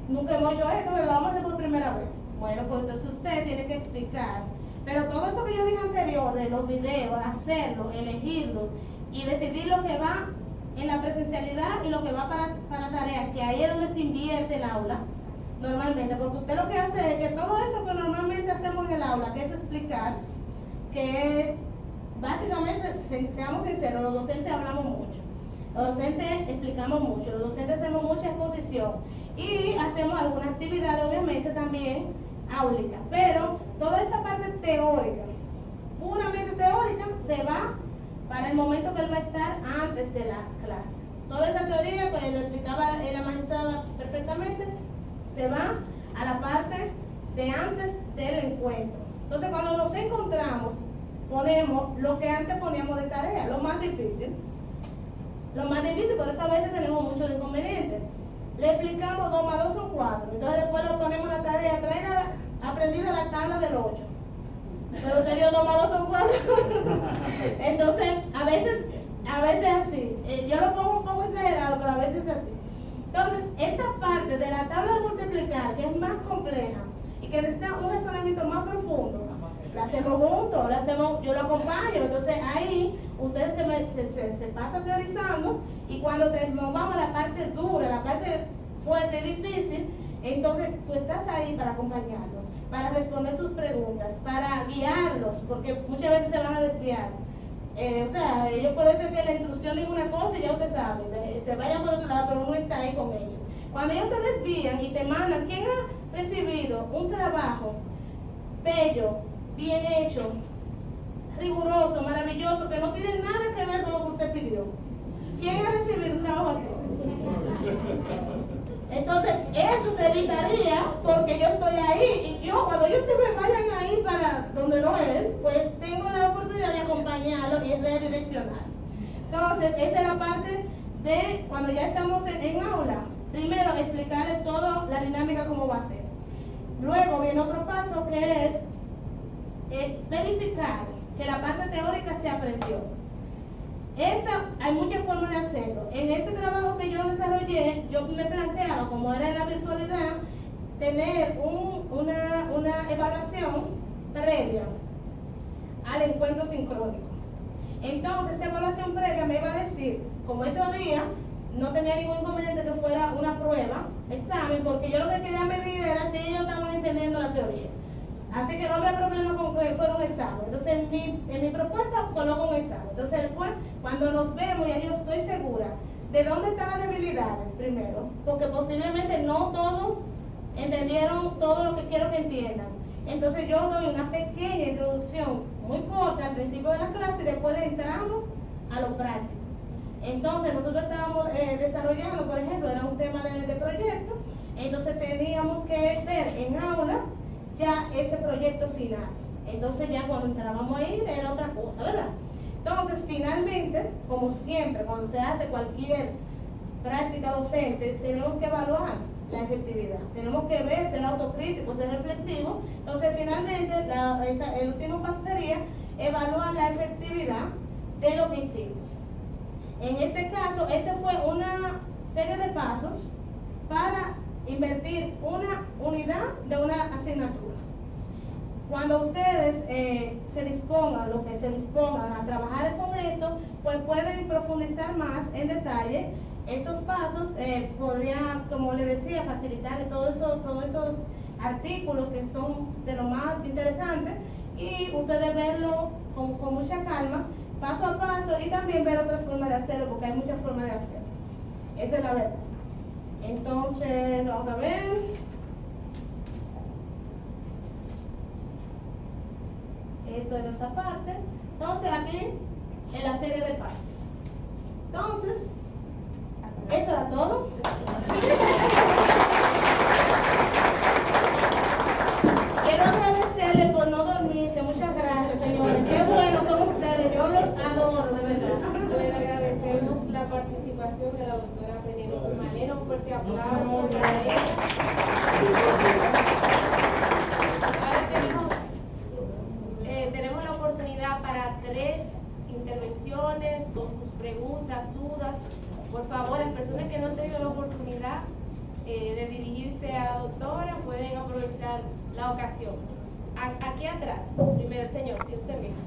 nunca hemos hecho esto, pero lo vamos a hacer por primera vez. Bueno, pues entonces usted tiene que explicar. Pero todo eso que yo dije anterior, de los videos, hacerlo, elegirlo y decidir lo que va en la presencialidad y lo que va para tarea, que ahí es donde se invierte el aula normalmente, porque usted lo que hace es que todo eso que normalmente hacemos en el aula, que es explicar, que es básicamente, seamos sinceros, los docentes hablamos mucho, los docentes explicamos mucho, los docentes hacemos mucha exposición y hacemos alguna actividad obviamente también áulica, pero toda esa parte teórica, puramente teórica, se va para el momento que él va a estar antes de la clase. Toda esa teoría, que lo explicaba la magistrada perfectamente, se va a la parte de antes del encuentro. Entonces, cuando nos encontramos, ponemos lo que antes poníamos de tarea, lo más difícil, por eso a veces tenemos muchos inconvenientes. Le explicamos 2 más 2 son 4, entonces después lo ponemos la tarea, traiga aprendida la tabla del 8. Pero usted dio 2 más 2 son 4. Entonces, a veces así. Yo lo pongo un poco exagerado, pero a veces así. Entonces, esa parte de la tabla de multiplicar, que es más compleja y que necesita un razonamiento más profundo, la hacemos juntos, yo lo acompaño. Entonces, ahí ustedes se pasan teorizando y cuando nos vamos a la parte dura, la parte fuerte y difícil, entonces tú estás ahí para acompañarlos, para responder sus preguntas, para guiarlos, porque muchas veces se van a desviar. O sea, ellos puede ser que la instrucción diga una cosa y ya usted sabe, se vayan por otro lado, pero uno está ahí con ellos. Cuando ellos se desvían y te mandan, ¿quién ha recibido un trabajo bello, bien hecho, riguroso, maravilloso, que no tiene nada que ver con lo que usted pidió? ¿Quién ha recibido un trabajo así? Entonces, eso se evitaría porque yo estoy ahí y yo, cuando ellos se me vayan a ir para donde no es, pues tengo la oportunidad de acompañarlo y redireccionar. Entonces, esa es la parte de cuando ya estamos en aula. Primero, explicarle toda la dinámica cómo va a ser. Luego viene otro paso que es verificar que la parte teórica se aprendió. Hay muchas formas de hacerlo. En este trabajo que yo desarrollé, yo me planteaba, como era en la virtualidad, tener una evaluación previa al encuentro sincrónico. Entonces, esa evaluación previa me iba a decir, como en teoría, no tenía ningún inconveniente que fuera una prueba, examen, porque yo lo que quería medir era si ellos estaban entendiendo la teoría. Así que no había problema con que fuera un examen. Entonces, en mi propuesta coloco un examen. Entonces, después, cuando nos vemos, ya yo estoy segura de dónde están las debilidades, primero, porque posiblemente no todos entendieron todo lo que quiero que entiendan. Entonces, yo doy una pequeña introducción muy corta al principio de la clase y después entramos a lo práctico. Entonces, nosotros estábamos desarrollando, por ejemplo, era un tema de proyecto, entonces teníamos que ver en aula ya ese proyecto final. Entonces ya cuando entrábamos ahí era otra cosa, ¿verdad? Entonces finalmente, como siempre, cuando se hace cualquier práctica docente, tenemos que evaluar la efectividad. Tenemos que ver, ser autocrítico, ser reflexivo. Entonces finalmente el último paso sería evaluar la efectividad de lo que hicimos. En este caso, esa fue una serie de pasos para invertir una unidad de una asignatura. Cuando ustedes se dispongan, lo que se dispongan a trabajar con esto, pues pueden profundizar más en detalle. Estos pasos podrían, como les decía, facilitarles todos estos artículos que son de lo más interesantes y ustedes verlo con mucha calma, paso a paso, y también ver otras formas de hacerlo, porque hay muchas formas de hacerlo. Esa es la verdad. Entonces, vamos a ver. Esto es esta parte. Entonces, aquí, en la serie de pasos. Entonces, eso era todo. Quiero agradecerles por no dormirse. Muchas gracias, señores. Qué buenos son ustedes. Yo los adoro, de verdad. Le agradecemos la participación de la doctora Penélope Maleno. Un fuerte aplauso. Ahora tenemos la oportunidad para 3 intervenciones con sus preguntas, dudas. Por favor, las personas que no han tenido la oportunidad de dirigirse a la doctora pueden aprovechar la ocasión. Aquí atrás, primero, señor, si usted mismo.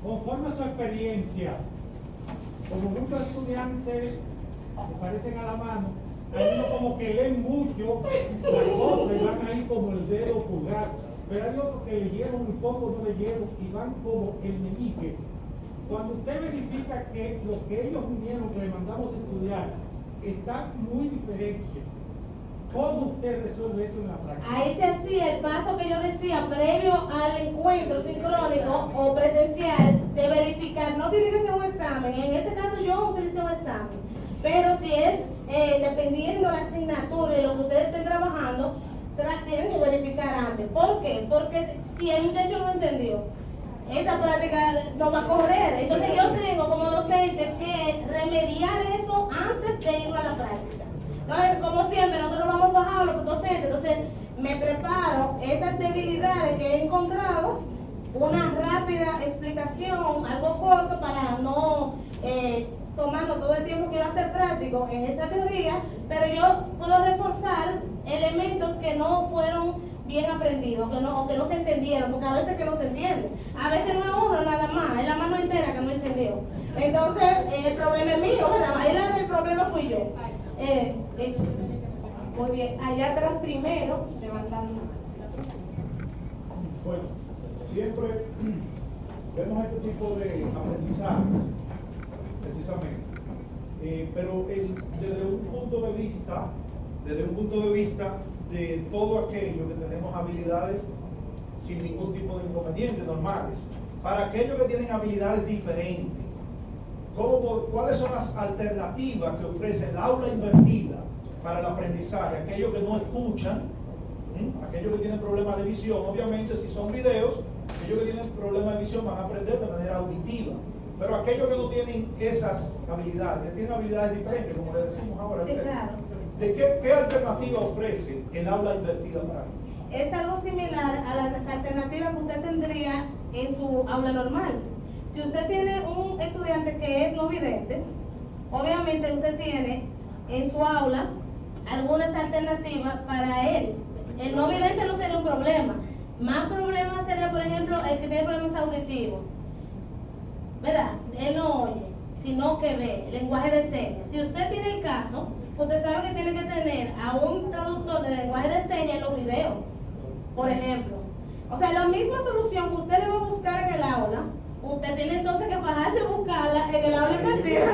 Conforme a su experiencia, como muchos estudiantes que parecen a la mano, hay unos como que leen mucho las cosas y van ahí como el dedo pulgar, pero hay otros que leyeron muy poco, no leyeron y van como el meñique. Cuando usted verifica que lo que ellos vinieron, que le mandamos a estudiar, está muy diferente, ¿cómo usted resuelve eso en la práctica? Ahí se hacía el paso que yo decía, previo al encuentro sincrónico o presencial, de verificar. No tiene que ser un examen. En ese caso yo utilicé un examen. Pero si es dependiendo de la asignatura y lo que ustedes estén trabajando, tienen que verificar antes. ¿Por qué? Porque si el muchacho no entendió, esa práctica no va a correr. Entonces yo tengo como docente que remediar eso antes de ir a la práctica. Entonces, como siempre, nosotros vamos bajados los docentes. Entonces me preparo esas debilidades que he encontrado, una rápida explicación, algo corto para no tomando todo el tiempo que va a ser práctico en esa teoría, pero yo puedo reforzar elementos que no fueron bien aprendidos, o que no se entendieron, porque a veces que no se entiende. A veces no es uno nada más, es la mano entera que no entendió. Entonces, el problema es mío, ¿verdad? Ahí el problema fui yo. Muy bien, allá atrás primero, levantando la mano. Bueno, siempre vemos este tipo de aprendizajes, precisamente. Pero desde un punto de vista de todo aquello que tenemos habilidades sin ningún tipo de inconveniente, normales. Para aquellos que tienen habilidades diferentes, ¿cuáles son las alternativas que ofrece el aula invertida para el aprendizaje? Aquellos que no escuchan, aquellos que tienen problemas de visión, obviamente si son videos, aquellos que tienen problemas de visión van a aprender de manera auditiva. Pero aquellos que no tienen esas habilidades, que tienen habilidades diferentes, como le decimos ahora, Sí, claro. ¿qué alternativa ofrece el aula invertida para ellos? Es algo similar a las alternativas que usted tendría en su aula normal. Si usted tiene un estudiante que es no vidente, obviamente usted tiene en su aula algunas alternativas para él. El no vidente no sería un problema. Más problema sería, por ejemplo, el que tiene problemas auditivos. ¿Verdad? Él no oye, sino que ve, lenguaje de señas. Si usted tiene el caso, usted sabe que tiene que tener a un traductor de lenguaje de señas en los videos, por ejemplo. O sea, la misma solución que usted le va a buscar en el aula, usted tiene entonces que bajarse a buscarla en el aula invertida.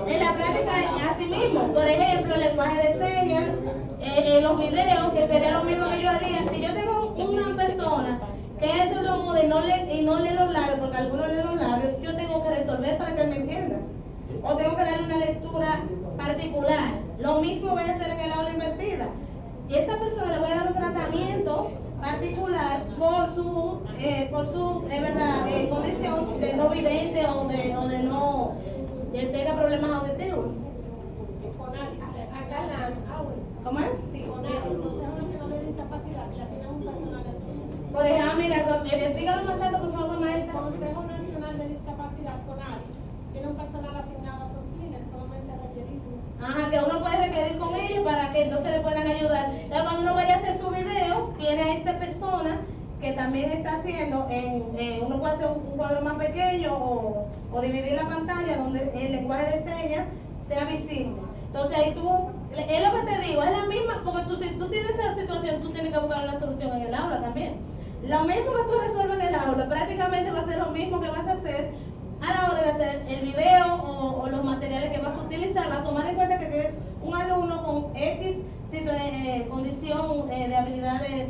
En la práctica, así mismo. Por ejemplo, el lenguaje de señas, en los videos, que sería lo mismo que yo haría. Si yo tengo una persona que es sordomuda y no lee los labios, porque algunos leen los labios, yo tengo que resolver para que me entienda. O tengo que darle una lectura particular. Lo mismo voy a hacer en el aula invertida. Y a esa persona le voy a dar un tratamiento particular por su condición de no vidente o de no tenga problemas auditivos. Acá la aula. ¿Cómo es? Sí, el Consejo Nacional de Discapacidad ya tiene un personal asignado. Por ejemplo, mira, explícalo más alto, por favor, maestra. El Consejo Nacional de Discapacidad, CONADI, tiene un personal asignado a sus fines, solamente requerido. Ajá, que uno puede requerir con ellos para que entonces le puedan ayudar. Entonces, cuando uno vaya a hacer su video, tiene a esta persona que también está haciendo, uno puede hacer un cuadro más pequeño o dividir la pantalla donde el lenguaje de señas sea visible. Entonces ahí tú, es lo que te digo, es la misma, porque si tú tienes esa situación, tú tienes que buscar una solución en el aula también. Lo mismo que tú resuelves en el aula, prácticamente va a ser lo mismo que vas a hacer a la hora de hacer el video o los materiales que vas a utilizar. Vas a tomar en cuenta que tienes un alumno con X condición de habilidades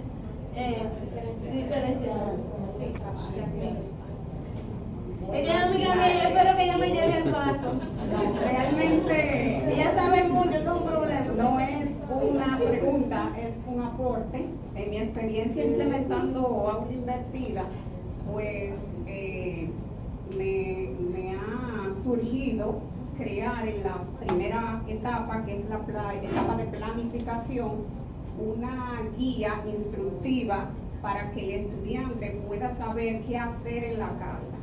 diferenciadas. Ella es amiga mía, yo espero que ella me lleve al paso. Realmente Ella sabe mucho, eso es un problema. no es una pregunta, es un aporte. En mi experiencia implementando aula invertida, pues me ha surgido crear en la primera etapa, que es la etapa de planificación, una guía instructiva para que el estudiante pueda saber qué hacer en la casa.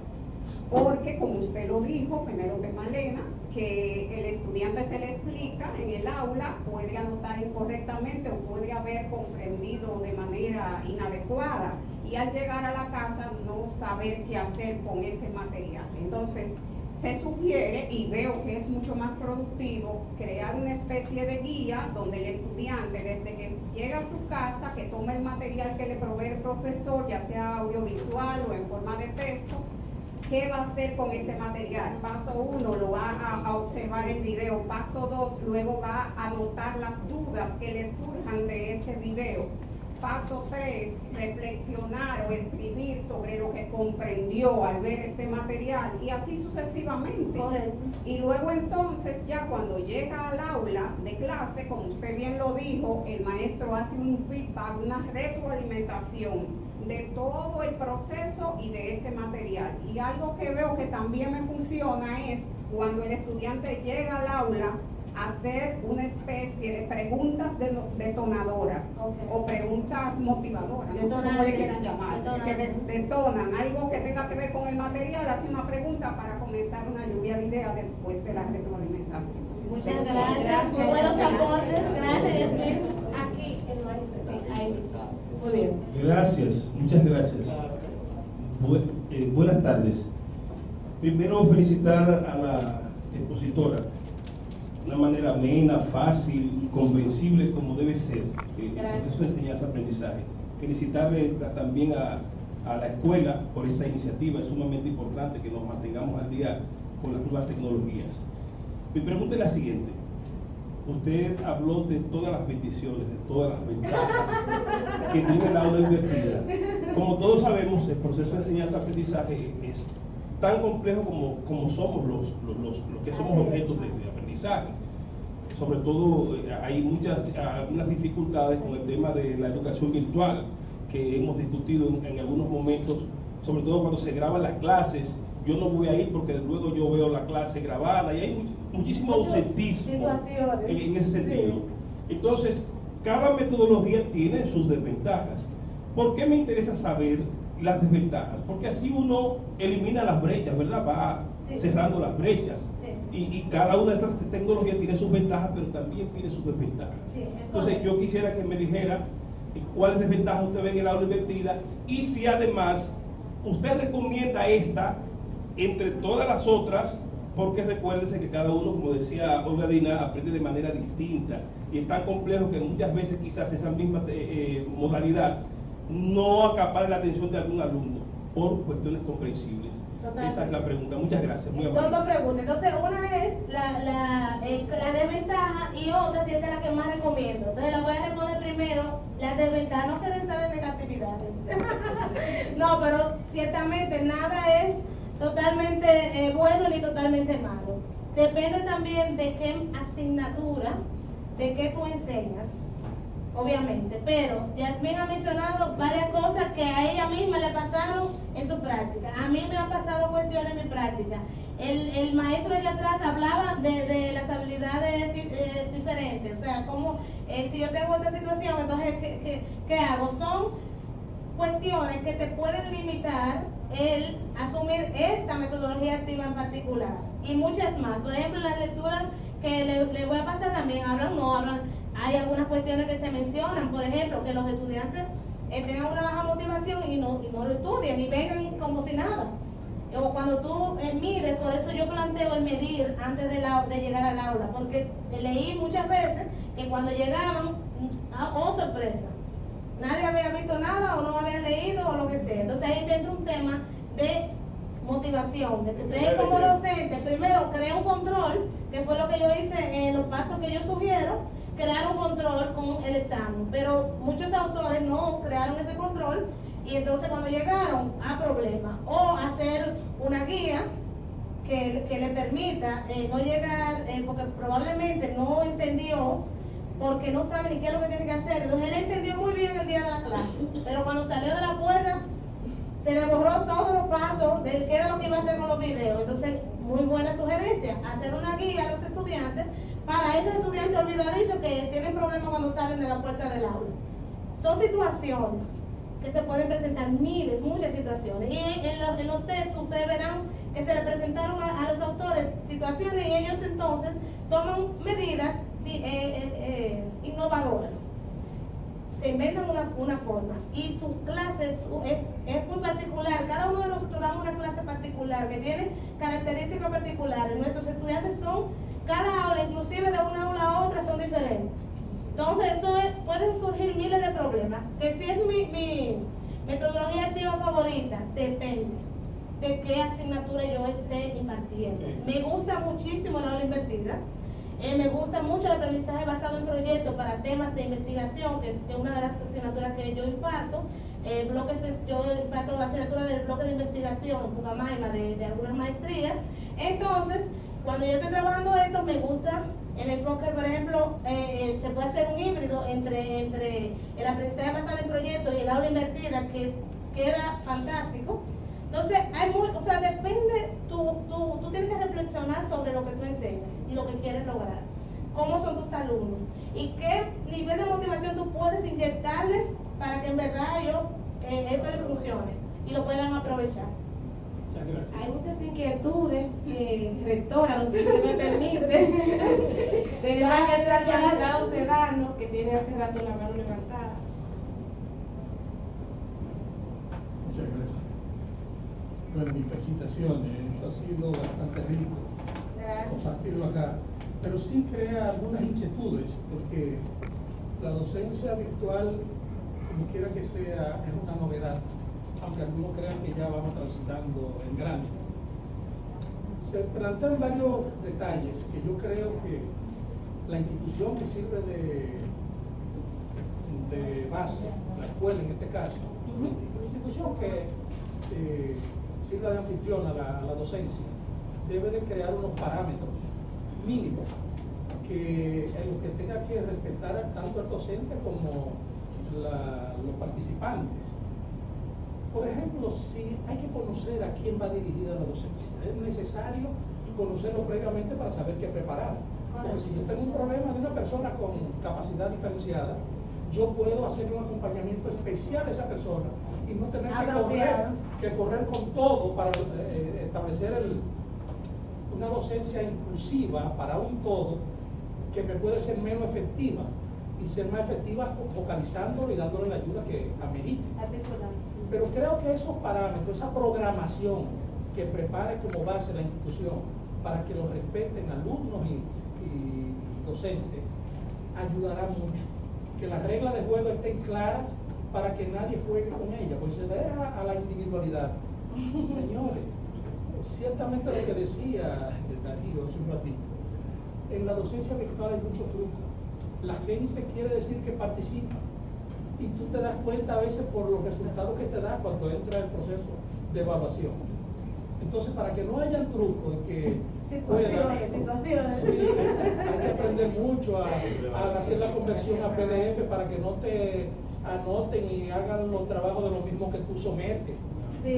Porque, como usted lo dijo, Penélope Malena, que el estudiante se le explica en el aula, puede anotar incorrectamente o puede haber comprendido de manera inadecuada y al llegar a la casa no saber qué hacer con ese material. Entonces, se sugiere, y veo que es mucho más productivo, crear una especie de guía donde el estudiante, desde que llega a su casa, que tome el material que le provee el profesor, ya sea audiovisual o en forma de texto, ¿qué va a hacer con ese material? Paso 1, lo va a observar el video. Paso 2, luego va a anotar las dudas que le surjan de ese video. Paso 3, reflexionar o escribir sobre lo que comprendió al ver este material y así sucesivamente. Correcto. Y luego entonces, ya cuando llega al aula de clase, como usted bien lo dijo, el maestro hace un feedback, una retroalimentación de todo el proceso y de ese material. Y algo que veo que también me funciona es cuando el estudiante llega al aula, hacer una especie de preguntas detonadoras, Okay, o preguntas motivadoras, no sé cómo Detonantes. le quieran llamar, que detonan algo que tenga que ver con el material, hace una pregunta para comenzar una lluvia de ideas después de la retroalimentación. Muchas gracias. Muy buenos aportes. Gracias, Yasmin. Aquí el maestro, sí, ahí mismo. Muy bien. Gracias, muchas gracias. Buenas tardes. Primero felicitar a la expositora, una manera amena, fácil, comprensible como debe ser, el proceso de enseñanza-aprendizaje. Felicitarle también a a la escuela por esta iniciativa. Es sumamente importante que nos mantengamos al día con las nuevas tecnologías. Mi pregunta es la siguiente. Usted habló de todas las bendiciones, de todas las ventajas que tiene el aula invertida. Como todos sabemos, el proceso de enseñanza-aprendizaje es tan complejo como somos los que somos objetos de aprendizaje. Sobre todo hay algunas dificultades con el tema de la educación virtual que hemos discutido en algunos momentos, sobre todo cuando se graban las clases. Yo no voy a ir porque luego yo veo la clase grabada y hay muchísimo ausentismo en ese sentido. Entonces, cada metodología tiene sus desventajas. ¿Por qué me interesa saber las desventajas? Porque así uno elimina las brechas, ¿verdad? Va cerrando las brechas. Y cada una de estas tecnologías tiene sus ventajas, pero también tiene sus desventajas. Entonces, yo quisiera que me dijera cuáles desventajas usted ve en el aula invertida y si además usted recomienda esta entre todas las otras, porque recuérdese que cada uno, como decía Olga Dina, aprende de manera distinta y es tan complejo que muchas veces quizás esa misma modalidad no acapare la atención de algún alumno por cuestiones comprensibles. Totalmente. Esa es la pregunta. Muchas gracias. Muy Son dos preguntas. Entonces, una es la desventaja y otra, si esta es la que más recomiendo. Entonces, la voy a responder primero. La desventaja, no quiero entrar en negatividades. No, pero ciertamente nada es totalmente bueno ni totalmente malo. Depende también de qué asignatura, de qué tú enseñas, obviamente. Pero Yasmín ha mencionado varias cosas que a ella misma le pasaron en su práctica. A mí me han pasado cuestiones en mi práctica. El maestro allá atrás hablaba de las habilidades diferentes. O sea, como si yo tengo esta situación, entonces, ¿qué hago? Son cuestiones que te pueden limitar el asumir esta metodología activa en particular y muchas más. Por ejemplo, las lecturas que le voy a pasar también hablan, hay algunas cuestiones que se mencionan, por ejemplo, que los estudiantes tengan una baja motivación y no lo estudien y vengan como si nada. O cuando tú mides, por eso yo planteo el medir antes de llegar al aula, porque leí muchas veces que cuando llegaban, oh sorpresa, nadie había visto nada o no había leído o lo que sea. Entonces ahí entra un tema de motivación, de que ustedes como docentes primero creen un control, que fue lo que yo hice en los pasos que yo sugiero, crear un control con el examen. Pero muchos autores no crearon ese control y entonces cuando llegaron a problemas, o hacer una guía que le permita no llegar, porque probablemente no entendió, porque no sabe ni qué es lo que tiene que hacer. Entonces él entendió muy bien el día de la clase, pero cuando salió de la puerta se le borró todos los pasos de qué era lo que iba a hacer con los videos. Entonces, muy buena sugerencia, hacer una guía a los estudiantes para esos estudiantes olvidadizos que tienen problemas cuando salen de la puerta del aula. Son situaciones que se pueden presentar, muchas situaciones, y en los textos ustedes verán que se le presentaron a los autores situaciones y ellos entonces toman medidas innovadoras, se inventan una forma y su clase es muy particular. Cada uno de nosotros damos una clase particular que tiene características particulares. Nuestros estudiantes son, cada aula, inclusive de una aula a otra, son diferentes. Entonces pueden surgir miles de problemas. Que si es mi metodología activa favorita, depende de qué asignatura yo esté impartiendo. Me gusta muchísimo la aula invertida. Me gusta mucho el aprendizaje basado en proyectos para temas de investigación, que es una de las asignaturas que yo imparto. Yo imparto la asignatura del bloque de investigación en Pucamaima de algunas maestrías. Entonces, cuando yo estoy trabajando esto, me gusta el enfoque, por ejemplo, se puede hacer un híbrido entre el aprendizaje basado en proyectos y el aula invertida, que queda fantástico. Entonces, depende, tú tienes que reflexionar sobre lo que tú enseñas y lo que quieres lograr, cómo son tus alumnos y qué nivel de motivación tú puedes inyectarles para que en verdad esto les funcione y lo puedan aprovechar. Hay muchas inquietudes, rectora, no sé si me permite. Tenemos a nuestro magistrado Sedano, que tiene hace rato la mano levantada. Muchas gracias. Bueno, mis felicitaciones, esto ha sido bastante rico compartirlo acá, pero sí crea algunas inquietudes, porque la docencia virtual, como quiera que sea, es una novedad aunque algunos crean que ya vamos transitando en grande. Se plantean varios detalles que yo creo que la institución que sirve de base, la escuela en este caso, la institución que sirva de anfitrión a la docencia, debe de crear unos parámetros mínimos que en los que tenga que respetar tanto el docente como los participantes. Por ejemplo, si hay que conocer a quién va dirigida la docencia, es necesario conocerlo previamente para saber qué preparar. Porque si yo tengo un problema de una persona con capacidad diferenciada, yo puedo hacer un acompañamiento especial a esa persona y no tener que correr con todo para establecer una docencia inclusiva para un todo que me puede ser menos efectiva y ser más efectiva focalizándolo y dándole la ayuda que amerite. Pero creo que esos parámetros, esa programación que prepare como base la institución para que lo respeten alumnos y docentes, ayudará mucho. Que las reglas de juego estén claras para que nadie juegue con ellas, porque se deja a la individualidad. Señores, ciertamente lo que decía Darío hace un ratito, en la docencia virtual hay mucho truco. La gente quiere decir que participa y tú te das cuenta a veces por los resultados que te da cuando entra el proceso de evaluación. Entonces, para que no haya truco y que situaciones. Sí, hay que aprender mucho a hacer la conversión a PDF para que no te anoten y hagan los trabajos de lo mismo que tú sometes,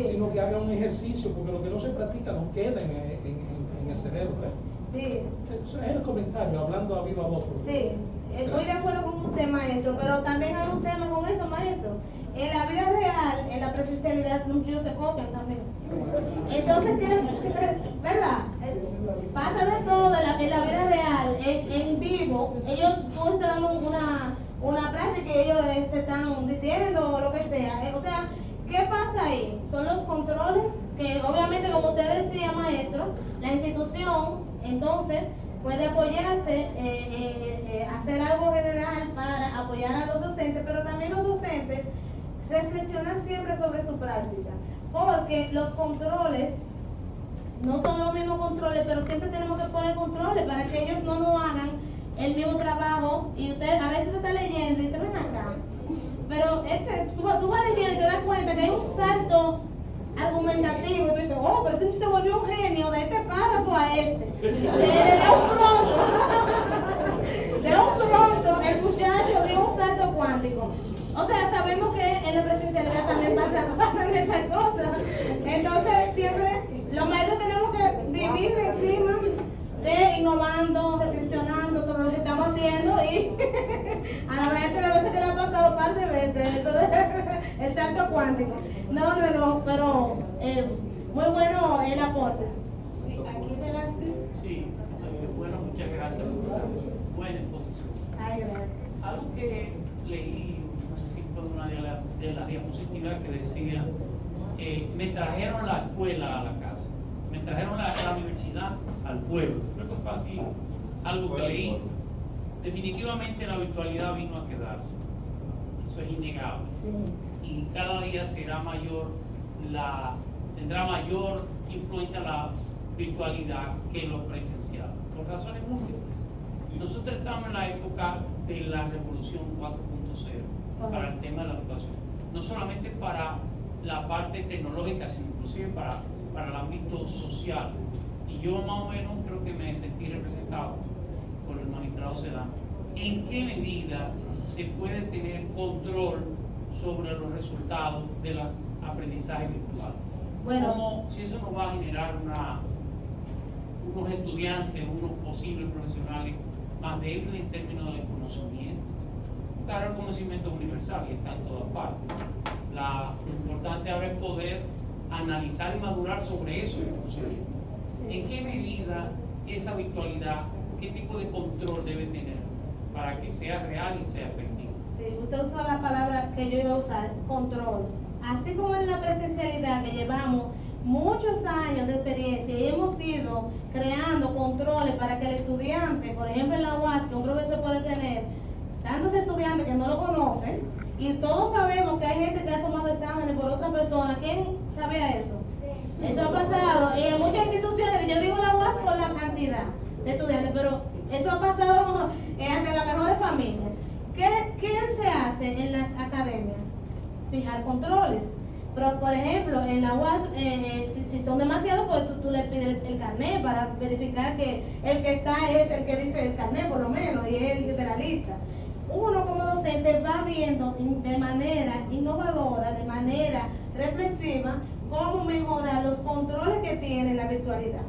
sino que hagan un ejercicio, porque lo que no se practica no queda en el cerebro. Sí. Eso es el comentario, hablando a viva voz. Sí, estoy de acuerdo con usted, maestro, pero también hay un tema con eso, maestro. En la vida real, en la presencialidad, muchos se copian también. Entonces, ¿verdad? Pasa de todo en la vida real, en vivo. Tú estás dando una práctica y ellos se están diciendo o lo que sea. O sea, ¿qué pasa ahí? Son los controles que, obviamente, como usted decía, maestro, la institución, entonces, puede apoyarse, hacer algo general para apoyar a los docentes, pero también los docentes reflexionan siempre sobre su práctica, porque los controles no son los mismos controles, pero siempre tenemos que poner controles para que ellos no nos hagan el mismo trabajo. Y usted a veces está leyendo y dice, ven acá, pero tú vas leyendo y te das cuenta que hay un salto argumentativo y tú dices, oh, pero este se volvió un genio de este párrafo a este. De un pronto el muchacho dio un salto cuántico. O sea, sabemos que en la presencialidad también pasan estas cosas. Entonces, siempre los maestros tenemos que vivir encima de innovando, reflexionando sobre lo que estamos haciendo y a la maestra a veces que le ha pasado un par de veces el salto cuántico. No, pero muy bueno el aporte. Sí, aquí delante. Sí, bueno, muchas gracias. Buena exposición. Ay, gracias. Algo que leí, no sé si fue una de las diapositivas que decía, me trajeron la escuela a la casa, me trajeron la universidad al pueblo. Creo que fue así algo que leí. Definitivamente la virtualidad vino a quedarse, eso es innegable. Sí. Y cada día será mayor tendrá mayor influencia la virtualidad que lo presencial, por razones múltiples. Nosotros estamos en la época de la revolución 4.0 para el tema de la educación, no solamente para la parte tecnológica, sino inclusive para el ámbito social. Y yo más o menos creo que me sentí representado por el magistrado Sedano. ¿En qué medida se puede tener control sobre los resultados del aprendizaje virtual? Bueno, ¿Cómo, si eso nos va a generar unos estudiantes, unos posibles profesionales más débiles en términos de conocimiento? Claro, el conocimiento es universal y está en todas partes. Lo importante ahora es poder analizar y madurar sobre eso el conocimiento. ¿En qué medida esa virtualidad, qué tipo de control debe tener para que sea real y sea efectivo? Sí, usted usó la palabra que yo iba a usar, control. Así como en la presencialidad que llevamos muchos años de experiencia y hemos ido creando controles para que el estudiante, por ejemplo en la UAS, que un profesor puede tener tantos estudiantes que no lo conocen, Y todos sabemos que hay gente que ha tomado exámenes por otra persona. ¿Quién sabía eso? Eso ha pasado. Y en muchas instituciones, yo digo la UAS por la cantidad de estudiantes, pero eso ha pasado ante las mejores familias. ¿Qué se hace en las academias? Fijar controles. Pero, por ejemplo, en la UAS, si son demasiados, pues tú le pides el carnet para verificar que el que está es el que dice el carnet, por lo menos, y es el de la lista. Uno como docente va viendo de manera innovadora, de manera reflexiva, cómo mejorar los controles que tiene la virtualidad.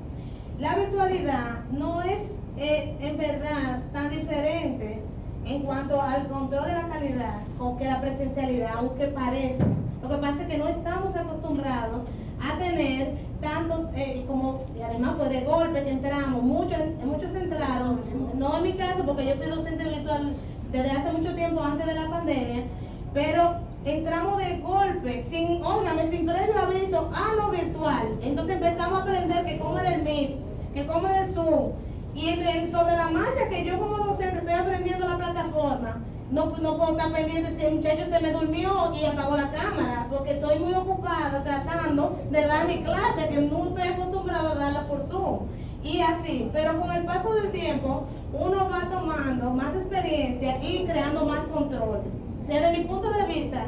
La virtualidad no es en verdad tan diferente en cuanto al control de la calidad como que la presencialidad, aunque parezca. Lo que pasa es que no estamos acostumbrados a tener tantos, y además fue de golpe que entramos, muchos entraron, no en mi caso porque yo soy docente virtual desde hace mucho tiempo antes de la pandemia, pero entramos de golpe, sin previo aviso a lo virtual. Entonces empezamos a aprender que cómo era el Meet, que cómo era el Zoom, y sobre la marcha que yo como docente estoy aprendiendo la plataforma. No puedo estar pendiente si el muchacho se me durmió y apagó la cámara, porque estoy muy ocupada tratando de dar mi clase, que no estoy acostumbrada a darla por Zoom. Y así, pero con el paso del tiempo, uno va tomando más experiencia y creando más controles. Desde mi punto de vista,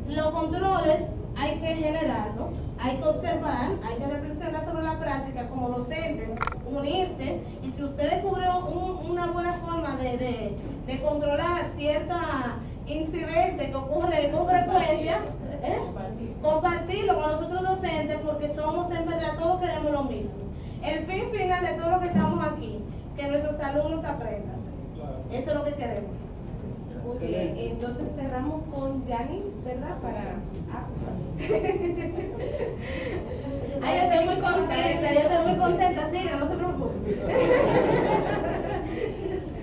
los controles hay que generarlos, hay que observar, hay que reflexionar sobre la práctica como docente, unirse, y si usted descubrió una buena forma de controlar cierta incidente que ocurre con frecuencia, compartirlo con los otros docentes, porque somos en verdad, todos queremos lo mismo. El fin final de todo lo que estamos aquí, que nuestros alumnos aprendan. Eso es lo que queremos. Ok, entonces cerramos con Yanni, ¿verdad? Ay, yo estoy muy contenta, siga, no se preocupe.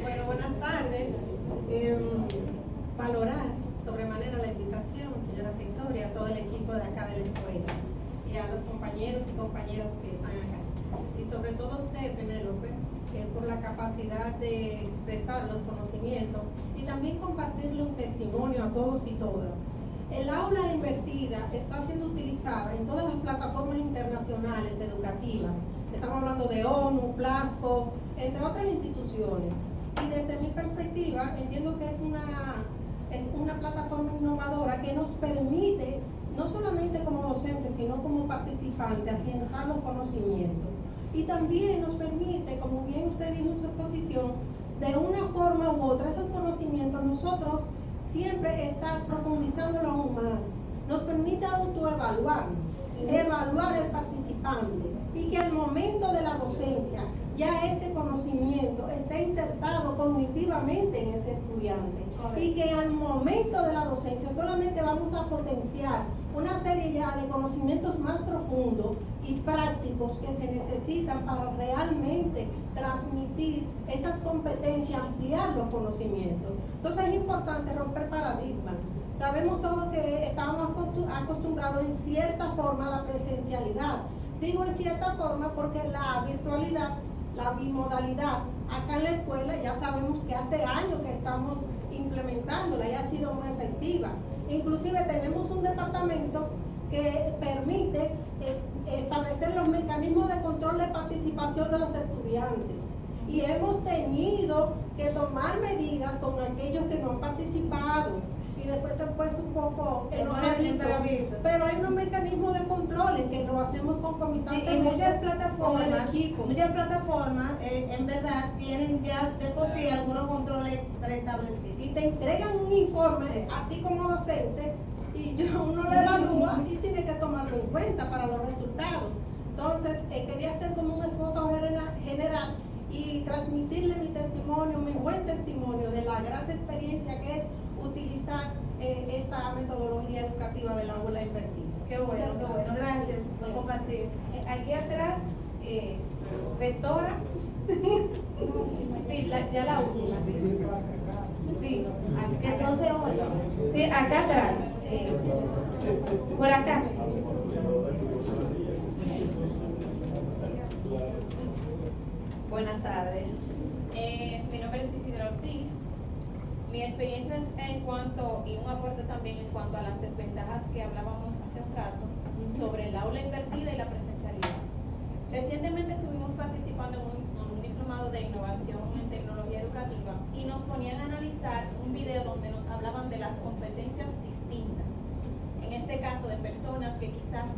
Bueno, buenas tardes. Valorar sobremanera la invitación, señora Victoria, a todo el equipo de acá de la escuela y a los compañeros y compañeras que están acá. Y sobre todo a usted, Penélope, por la capacidad de expresar los conocimientos y también compartirle un testimonio a todos y todas. El aula invertida está siendo utilizada en todas las plataformas internacionales educativas. Estamos hablando de ONU, PLASCO, entre otras instituciones. Y desde mi perspectiva, entiendo que es una plataforma innovadora que nos permite, no solamente como docentes, sino como participantes, afianzar los conocimientos. Y también nos permite, como bien usted dijo en su exposición, de una forma u otra, esos conocimientos nosotros siempre estar profundizándolo aún más. Nos permite autoevaluarnos, evaluar el participante y que al momento de la docencia ya ese conocimiento esté insertado cognitivamente en ese estudiante. Y que al momento de la docencia solamente vamos a potenciar una serie ya de conocimientos más profundos y prácticos que se necesitan para realmente transmitir esas competencias, ampliar los conocimientos. Entonces es importante romper paradigmas. Sabemos todos que estamos acostumbrados en cierta forma a la presencialidad. Digo en cierta forma porque la virtualidad, la bimodalidad, acá en la escuela ya sabemos que hace años que estamos implementándola y ha sido muy efectiva. Inclusive tenemos un departamento que permite establecer los mecanismos de control de participación de los estudiantes. Y hemos tenido que tomar medidas con aquellos que no han participado. Y después se han puesto un poco enojaditos. Pero hay unos mecanismos de control en que lo hacemos concomitantemente. Sí, y muchas plataformas en verdad tienen ya de por sí algunos controles preestablecidos. Y te entregan un informe a ti como docente y uno lo evalúa y tiene que tomarlo en cuenta para los resultados. Entonces, quería hacer como un esbozo general y transmitirle mi testimonio, mi buen testimonio de la gran experiencia que es utilizar esta metodología educativa de la aula invertida. Qué bueno, gracias por compartir. Aquí atrás, rectora. Sí, ya la última. Sí, sí, acá atrás. Por acá. Buenas tardes. Mi nombre es Isidra Ortiz Mi experiencia es en cuanto, y un aporte también en cuanto a las desventajas que hablábamos hace un rato, sobre el aula invertida y la presencialidad. Recientemente estuvimos participando en un diplomado de innovación en tecnología educativa y nos ponían a analizar un video donde nos hablaban de las competencias distintas. En este caso de personas que quizás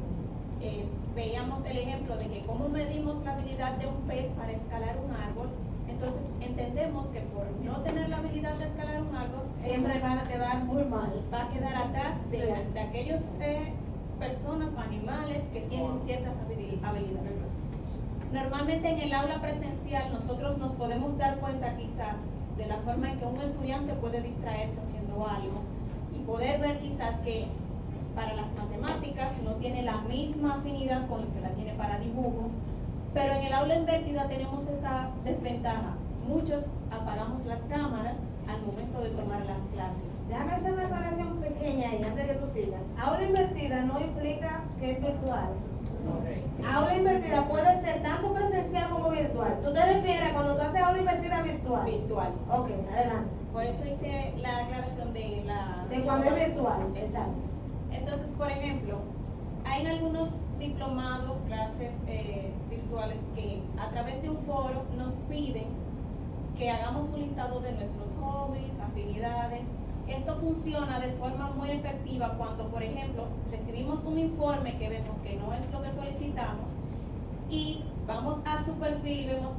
veíamos el ejemplo de que cómo medimos la habilidad de un pez para escalar un árbol. Entonces entendemos que por no tener la habilidad de escalar un árbol, siempre van a quedar muy mal. Va a quedar atrás de aquellos personas o animales que tienen ciertas habilidades. Normalmente en el aula presencial nosotros nos podemos dar cuenta quizás de la forma en que un estudiante puede distraerse haciendo algo y poder ver quizás que para las matemáticas no tiene la misma afinidad con lo que la tiene para dibujo, pero en el aula invertida tenemos esta desventaja. Muchos apagamos las cámaras al momento de tomar las clases. Déjame hacer una aclaración pequeña ahí antes de que tú sigas. Aula invertida no implica que es virtual. Aula invertida puede ser tanto presencial como virtual. ¿Tú te refieres a cuando tú haces aula invertida virtual? Virtual. Ok, adelante. Por eso hice la aclaración de la... De cuando es virtual. Exacto. Entonces, por ejemplo, hay en algunos diplomados, clases virtuales que a través de un foro nos piden que hagamos un listado de nuestros hobbies, afinidades. Esto funciona de forma muy efectiva cuando, por ejemplo, recibimos un informe que vemos que no es lo que solicitamos y vamos a su perfil y vemos,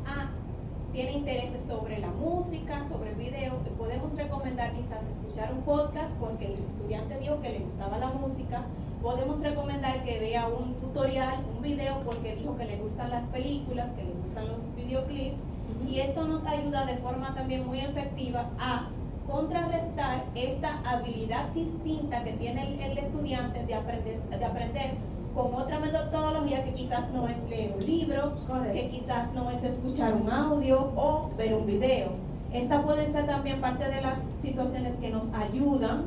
tiene intereses sobre la música, sobre el video, y podemos recomendar quizás escuchar un podcast porque el estudiante dijo que le gustaba la música, podemos recomendar que vea un tutorial, un video porque dijo que le gustan las películas, que le gustan los videoclips, y esto nos ayuda de forma también muy efectiva a contrarrestar esta habilidad distinta que tiene el estudiante de aprender con otra metodología que quizás no es leer un libro, que quizás no es escuchar un audio o ver un video. Esta puede ser también parte de las situaciones que nos ayudan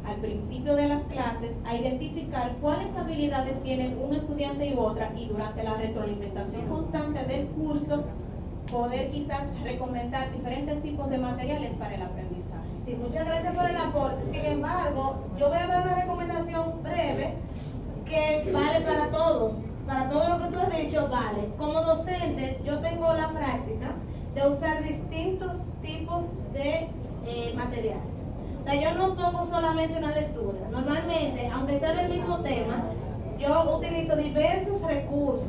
al principio de las clases a identificar cuáles habilidades tiene un estudiante y otra, y durante la retroalimentación constante del curso poder quizás recomendar diferentes tipos de materiales para el aprendizaje. Sí, muchas gracias por el aporte. Sin embargo, yo voy a dar una recomendación breve que vale para todo lo que tú has dicho vale. Como docente, yo tengo la práctica de usar distintos tipos de materiales. O sea, yo no pongo solamente una lectura. Normalmente, aunque sea del mismo tema, yo utilizo diversos recursos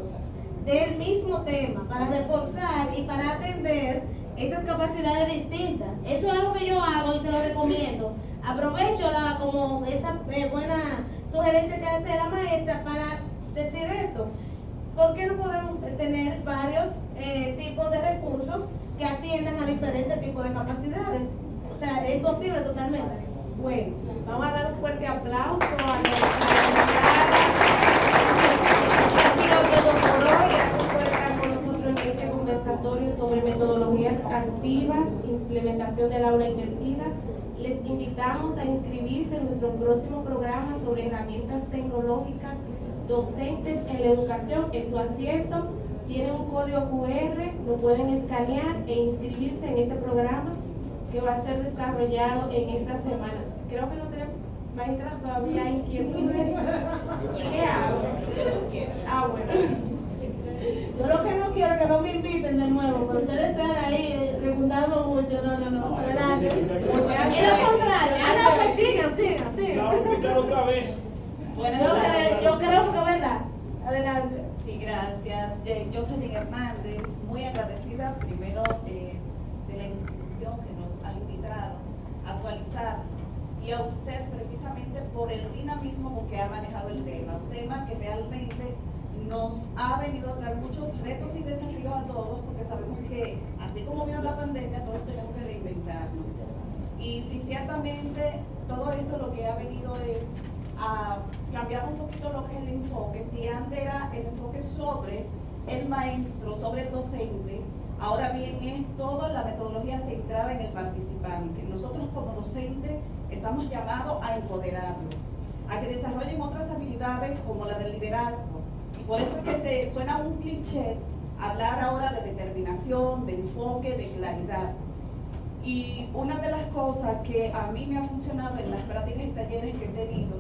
del mismo tema para reforzar y para atender estas capacidades distintas. Eso es algo que yo hago y se lo recomiendo. Aprovecho como esa buena sugerencia que hace la maestra para decir esto. ¿Por qué no podemos tener varios tipos de recursos que atiendan a diferentes tipos de capacidades? O sea, es posible totalmente. Bueno, vamos a dar un fuerte aplauso a nuestra todo por hoy. Gracias por estar con nosotros en este conversatorio sobre metodologías activas, implementación del aula invertida. Les invitamos a inscribirse en nuestro próximo programa sobre herramientas tecnológicas docentes en la educación. En su asiento tienen un código QR, lo pueden escanear e inscribirse en este programa que va a ser desarrollado en esta semana. Creo que no tenemos, maestra, todavía hay inquietudes. ¿Qué hago? Bueno. Yo lo que no quiero es que no me inviten de nuevo, porque ustedes están ahí preguntando mucho. No, gracias. Es lo contrario. Pues sigan. Otra vez. Yo creo que es verdad. Adelante. Sí, gracias. Jocelyn Hernández, muy agradecida primero de la institución que nos ha invitado a actualizarnos, y a usted precisamente por el dinamismo con que ha manejado el tema, un tema que realmente nos ha venido a traer muchos retos y desafíos a todos, porque sabemos que así como vino la pandemia, todos tenemos que reinventarnos. Y si ciertamente todo esto lo que ha venido es a cambiar un poquito lo que es el enfoque. Si antes era el enfoque sobre el maestro, sobre el docente, ahora bien es toda la metodología centrada en el participante. Nosotros como docentes estamos llamados a empoderarlo, a que desarrollen otras habilidades como la del liderazgo. Y por eso es que suena un cliché hablar ahora de determinación, de enfoque, de claridad. Y una de las cosas que a mí me ha funcionado en las prácticas y talleres que he tenido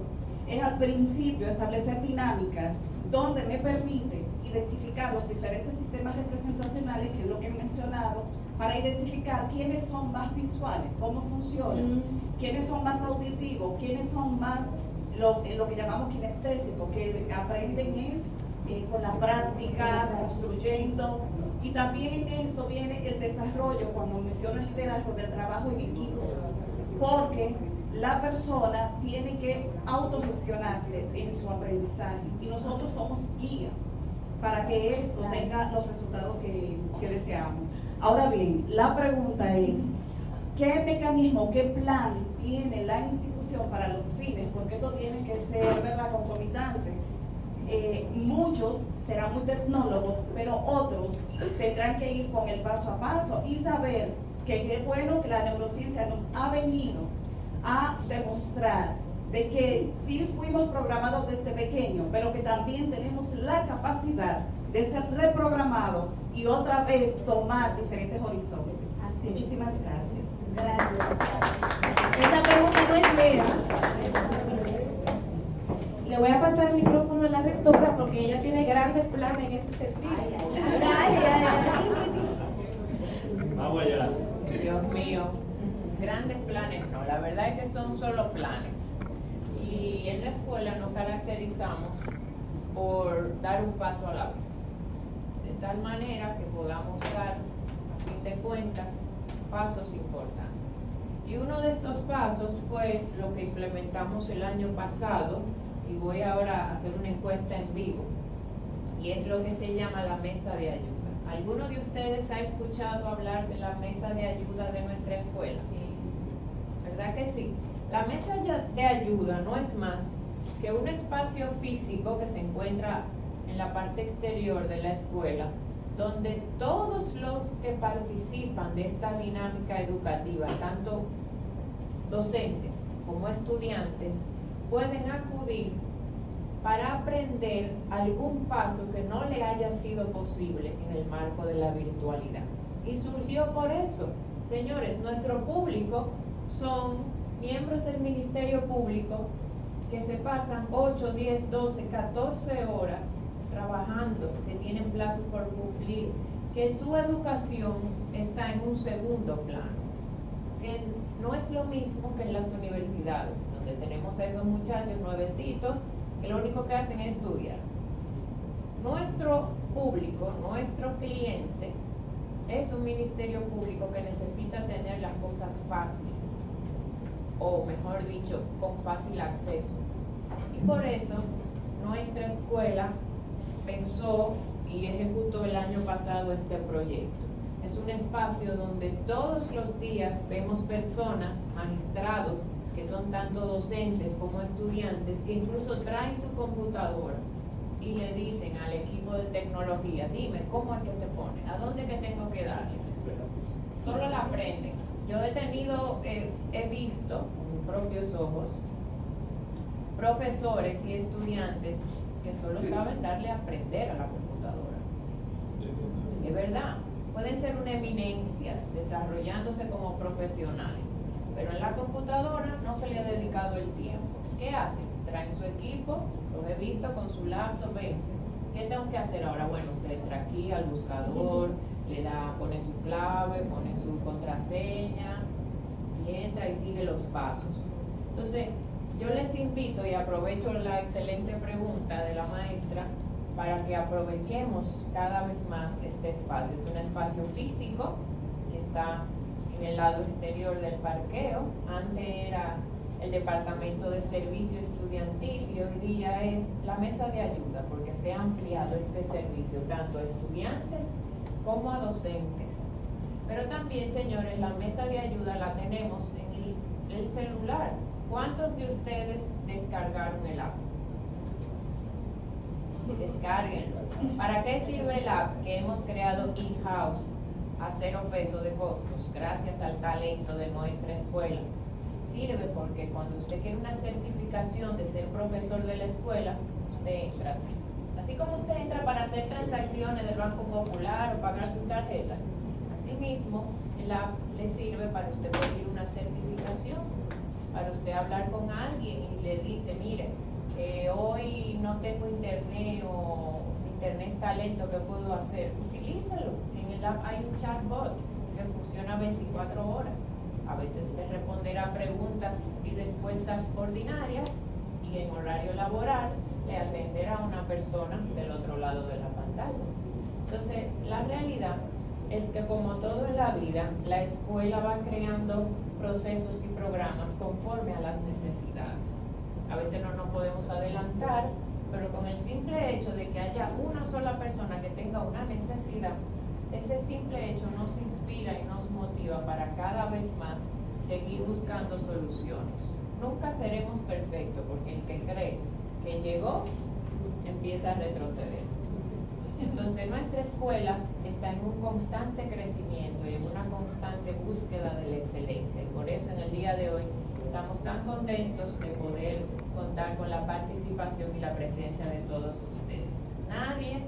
es al principio establecer dinámicas donde me permite identificar los diferentes sistemas representacionales, que es lo que he mencionado, para identificar quiénes son más visuales, cómo funcionan, quiénes son más auditivos, quiénes son más lo que llamamos kinestésicos, que aprenden es con la práctica, construyendo. Y también en esto viene el desarrollo, cuando menciono el liderazgo, del trabajo en equipo, porque la persona tiene que autogestionarse en su aprendizaje y nosotros somos guía para que esto tenga los resultados que deseamos. Ahora bien, la pregunta es, ¿qué mecanismo, qué plan tiene la institución para los fines? Porque esto tiene que ser, ¿verdad?, concomitante. Muchos serán muy tecnólogos, pero otros tendrán que ir con el paso a paso y saber que qué bueno que la neurociencia nos ha venido a demostrar de que sí fuimos programados desde pequeño, pero que también tenemos la capacidad de ser reprogramados y otra vez tomar diferentes horizontes. Muchísimas gracias. Esta pregunta no es mía. Le voy a pasar el micrófono a la rectora porque ella tiene grandes planes en ese sentido. Vamos allá. Dios mío, grandes planes no, la verdad es que son solo planes. Y en la escuela nos caracterizamos por dar un paso a la vez, de tal manera que podamos dar, a fin de cuentas, pasos importantes. Y uno de estos pasos fue lo que implementamos el año pasado, y voy ahora a hacer una encuesta en vivo, y es lo que se llama la mesa de ayuda. ¿Alguno de ustedes ha escuchado hablar de la mesa de ayuda de nuestra escuela? Sí. ¿Verdad que sí? La mesa de ayuda no es más que un espacio físico que se encuentra en la parte exterior de la escuela, donde todos los que participan de esta dinámica educativa, tanto docentes como estudiantes, pueden acudir para aprender algún paso que no le haya sido posible en el marco de la virtualidad. Y surgió por eso. Señores, nuestro público son miembros del Ministerio Público que se pasan 8, 10, 12, 14 horas trabajando, que tienen plazos por cumplir, que su educación está en un segundo plano, que no es lo mismo que en las universidades, donde tenemos a esos muchachos nuevecitos que lo único que hacen es estudiar. Nuestro público, nuestro cliente, es un ministerio público que necesita tener las cosas fáciles, o mejor dicho, con fácil acceso. Y por eso nuestra escuela pensó y ejecutó el año pasado este proyecto. Es un espacio donde todos los días vemos personas, magistrados, que son tanto docentes como estudiantes, que incluso traen su computadora y le dicen al equipo de tecnología, dime, ¿cómo es que se pone? ¿A dónde que tengo que darle? Solo la aprenden. Yo he visto con mis propios ojos profesores y estudiantes que solo saben darle a aprender a la computadora. Es verdad, pueden ser una eminencia desarrollándose como profesionales, pero en la computadora no se le ha dedicado el tiempo. ¿Qué hacen? Traen su equipo, los he visto con su laptop, ven, ¿qué tengo que hacer ahora? Bueno, usted entra aquí al buscador, pone su clave, pone su contraseña y entra y sigue los pasos. Entonces, yo les invito y aprovecho la excelente pregunta de la maestra para que aprovechemos cada vez más este espacio. Es un espacio físico que está en el lado exterior del parqueo. Antes era el Departamento de Servicio Estudiantil y hoy día es la mesa de ayuda, porque se ha ampliado este servicio tanto a estudiantes como a docentes. Pero también, señores, la mesa de ayuda la tenemos en el celular. ¿Cuántos de ustedes descargaron el app? Descárguenlo. ¿Para qué sirve el app que hemos creado in-house a 0 pesos de costos, gracias al talento de nuestra escuela? Sirve porque cuando usted quiere una certificación de ser profesor de la escuela, usted entra así como usted entra para hacer transacciones del Banco Popular o pagar su tarjeta, así Asimismo, el app le sirve para usted pedir una certificación, para usted hablar con alguien y le dice, mire, hoy no tengo internet o internet está lento, ¿qué puedo hacer? Utilízalo. En el app hay un chatbot que funciona 24 horas. A veces le responderá preguntas y respuestas ordinarias y en horario laboral le atenderá a una persona del otro lado de la pantalla. Entonces, la realidad es que como todo en la vida, la escuela va creando procesos y programas conforme a las necesidades. A veces no nos podemos adelantar, pero con el simple hecho de que haya una sola persona que tenga una necesidad, ese simple hecho nos inspira y nos motiva para cada vez más seguir buscando soluciones. Nunca seremos perfectos, porque el que cree que llegó, empieza a retroceder. Entonces nuestra escuela está en un constante crecimiento y en una constante búsqueda de la excelencia. Y por eso en el día de hoy estamos tan contentos de poder contar con la participación y la presencia de todos ustedes. Nadie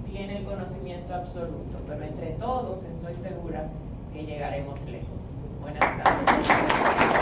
tiene el conocimiento absoluto, pero entre todos estoy segura que llegaremos lejos. Buenas tardes.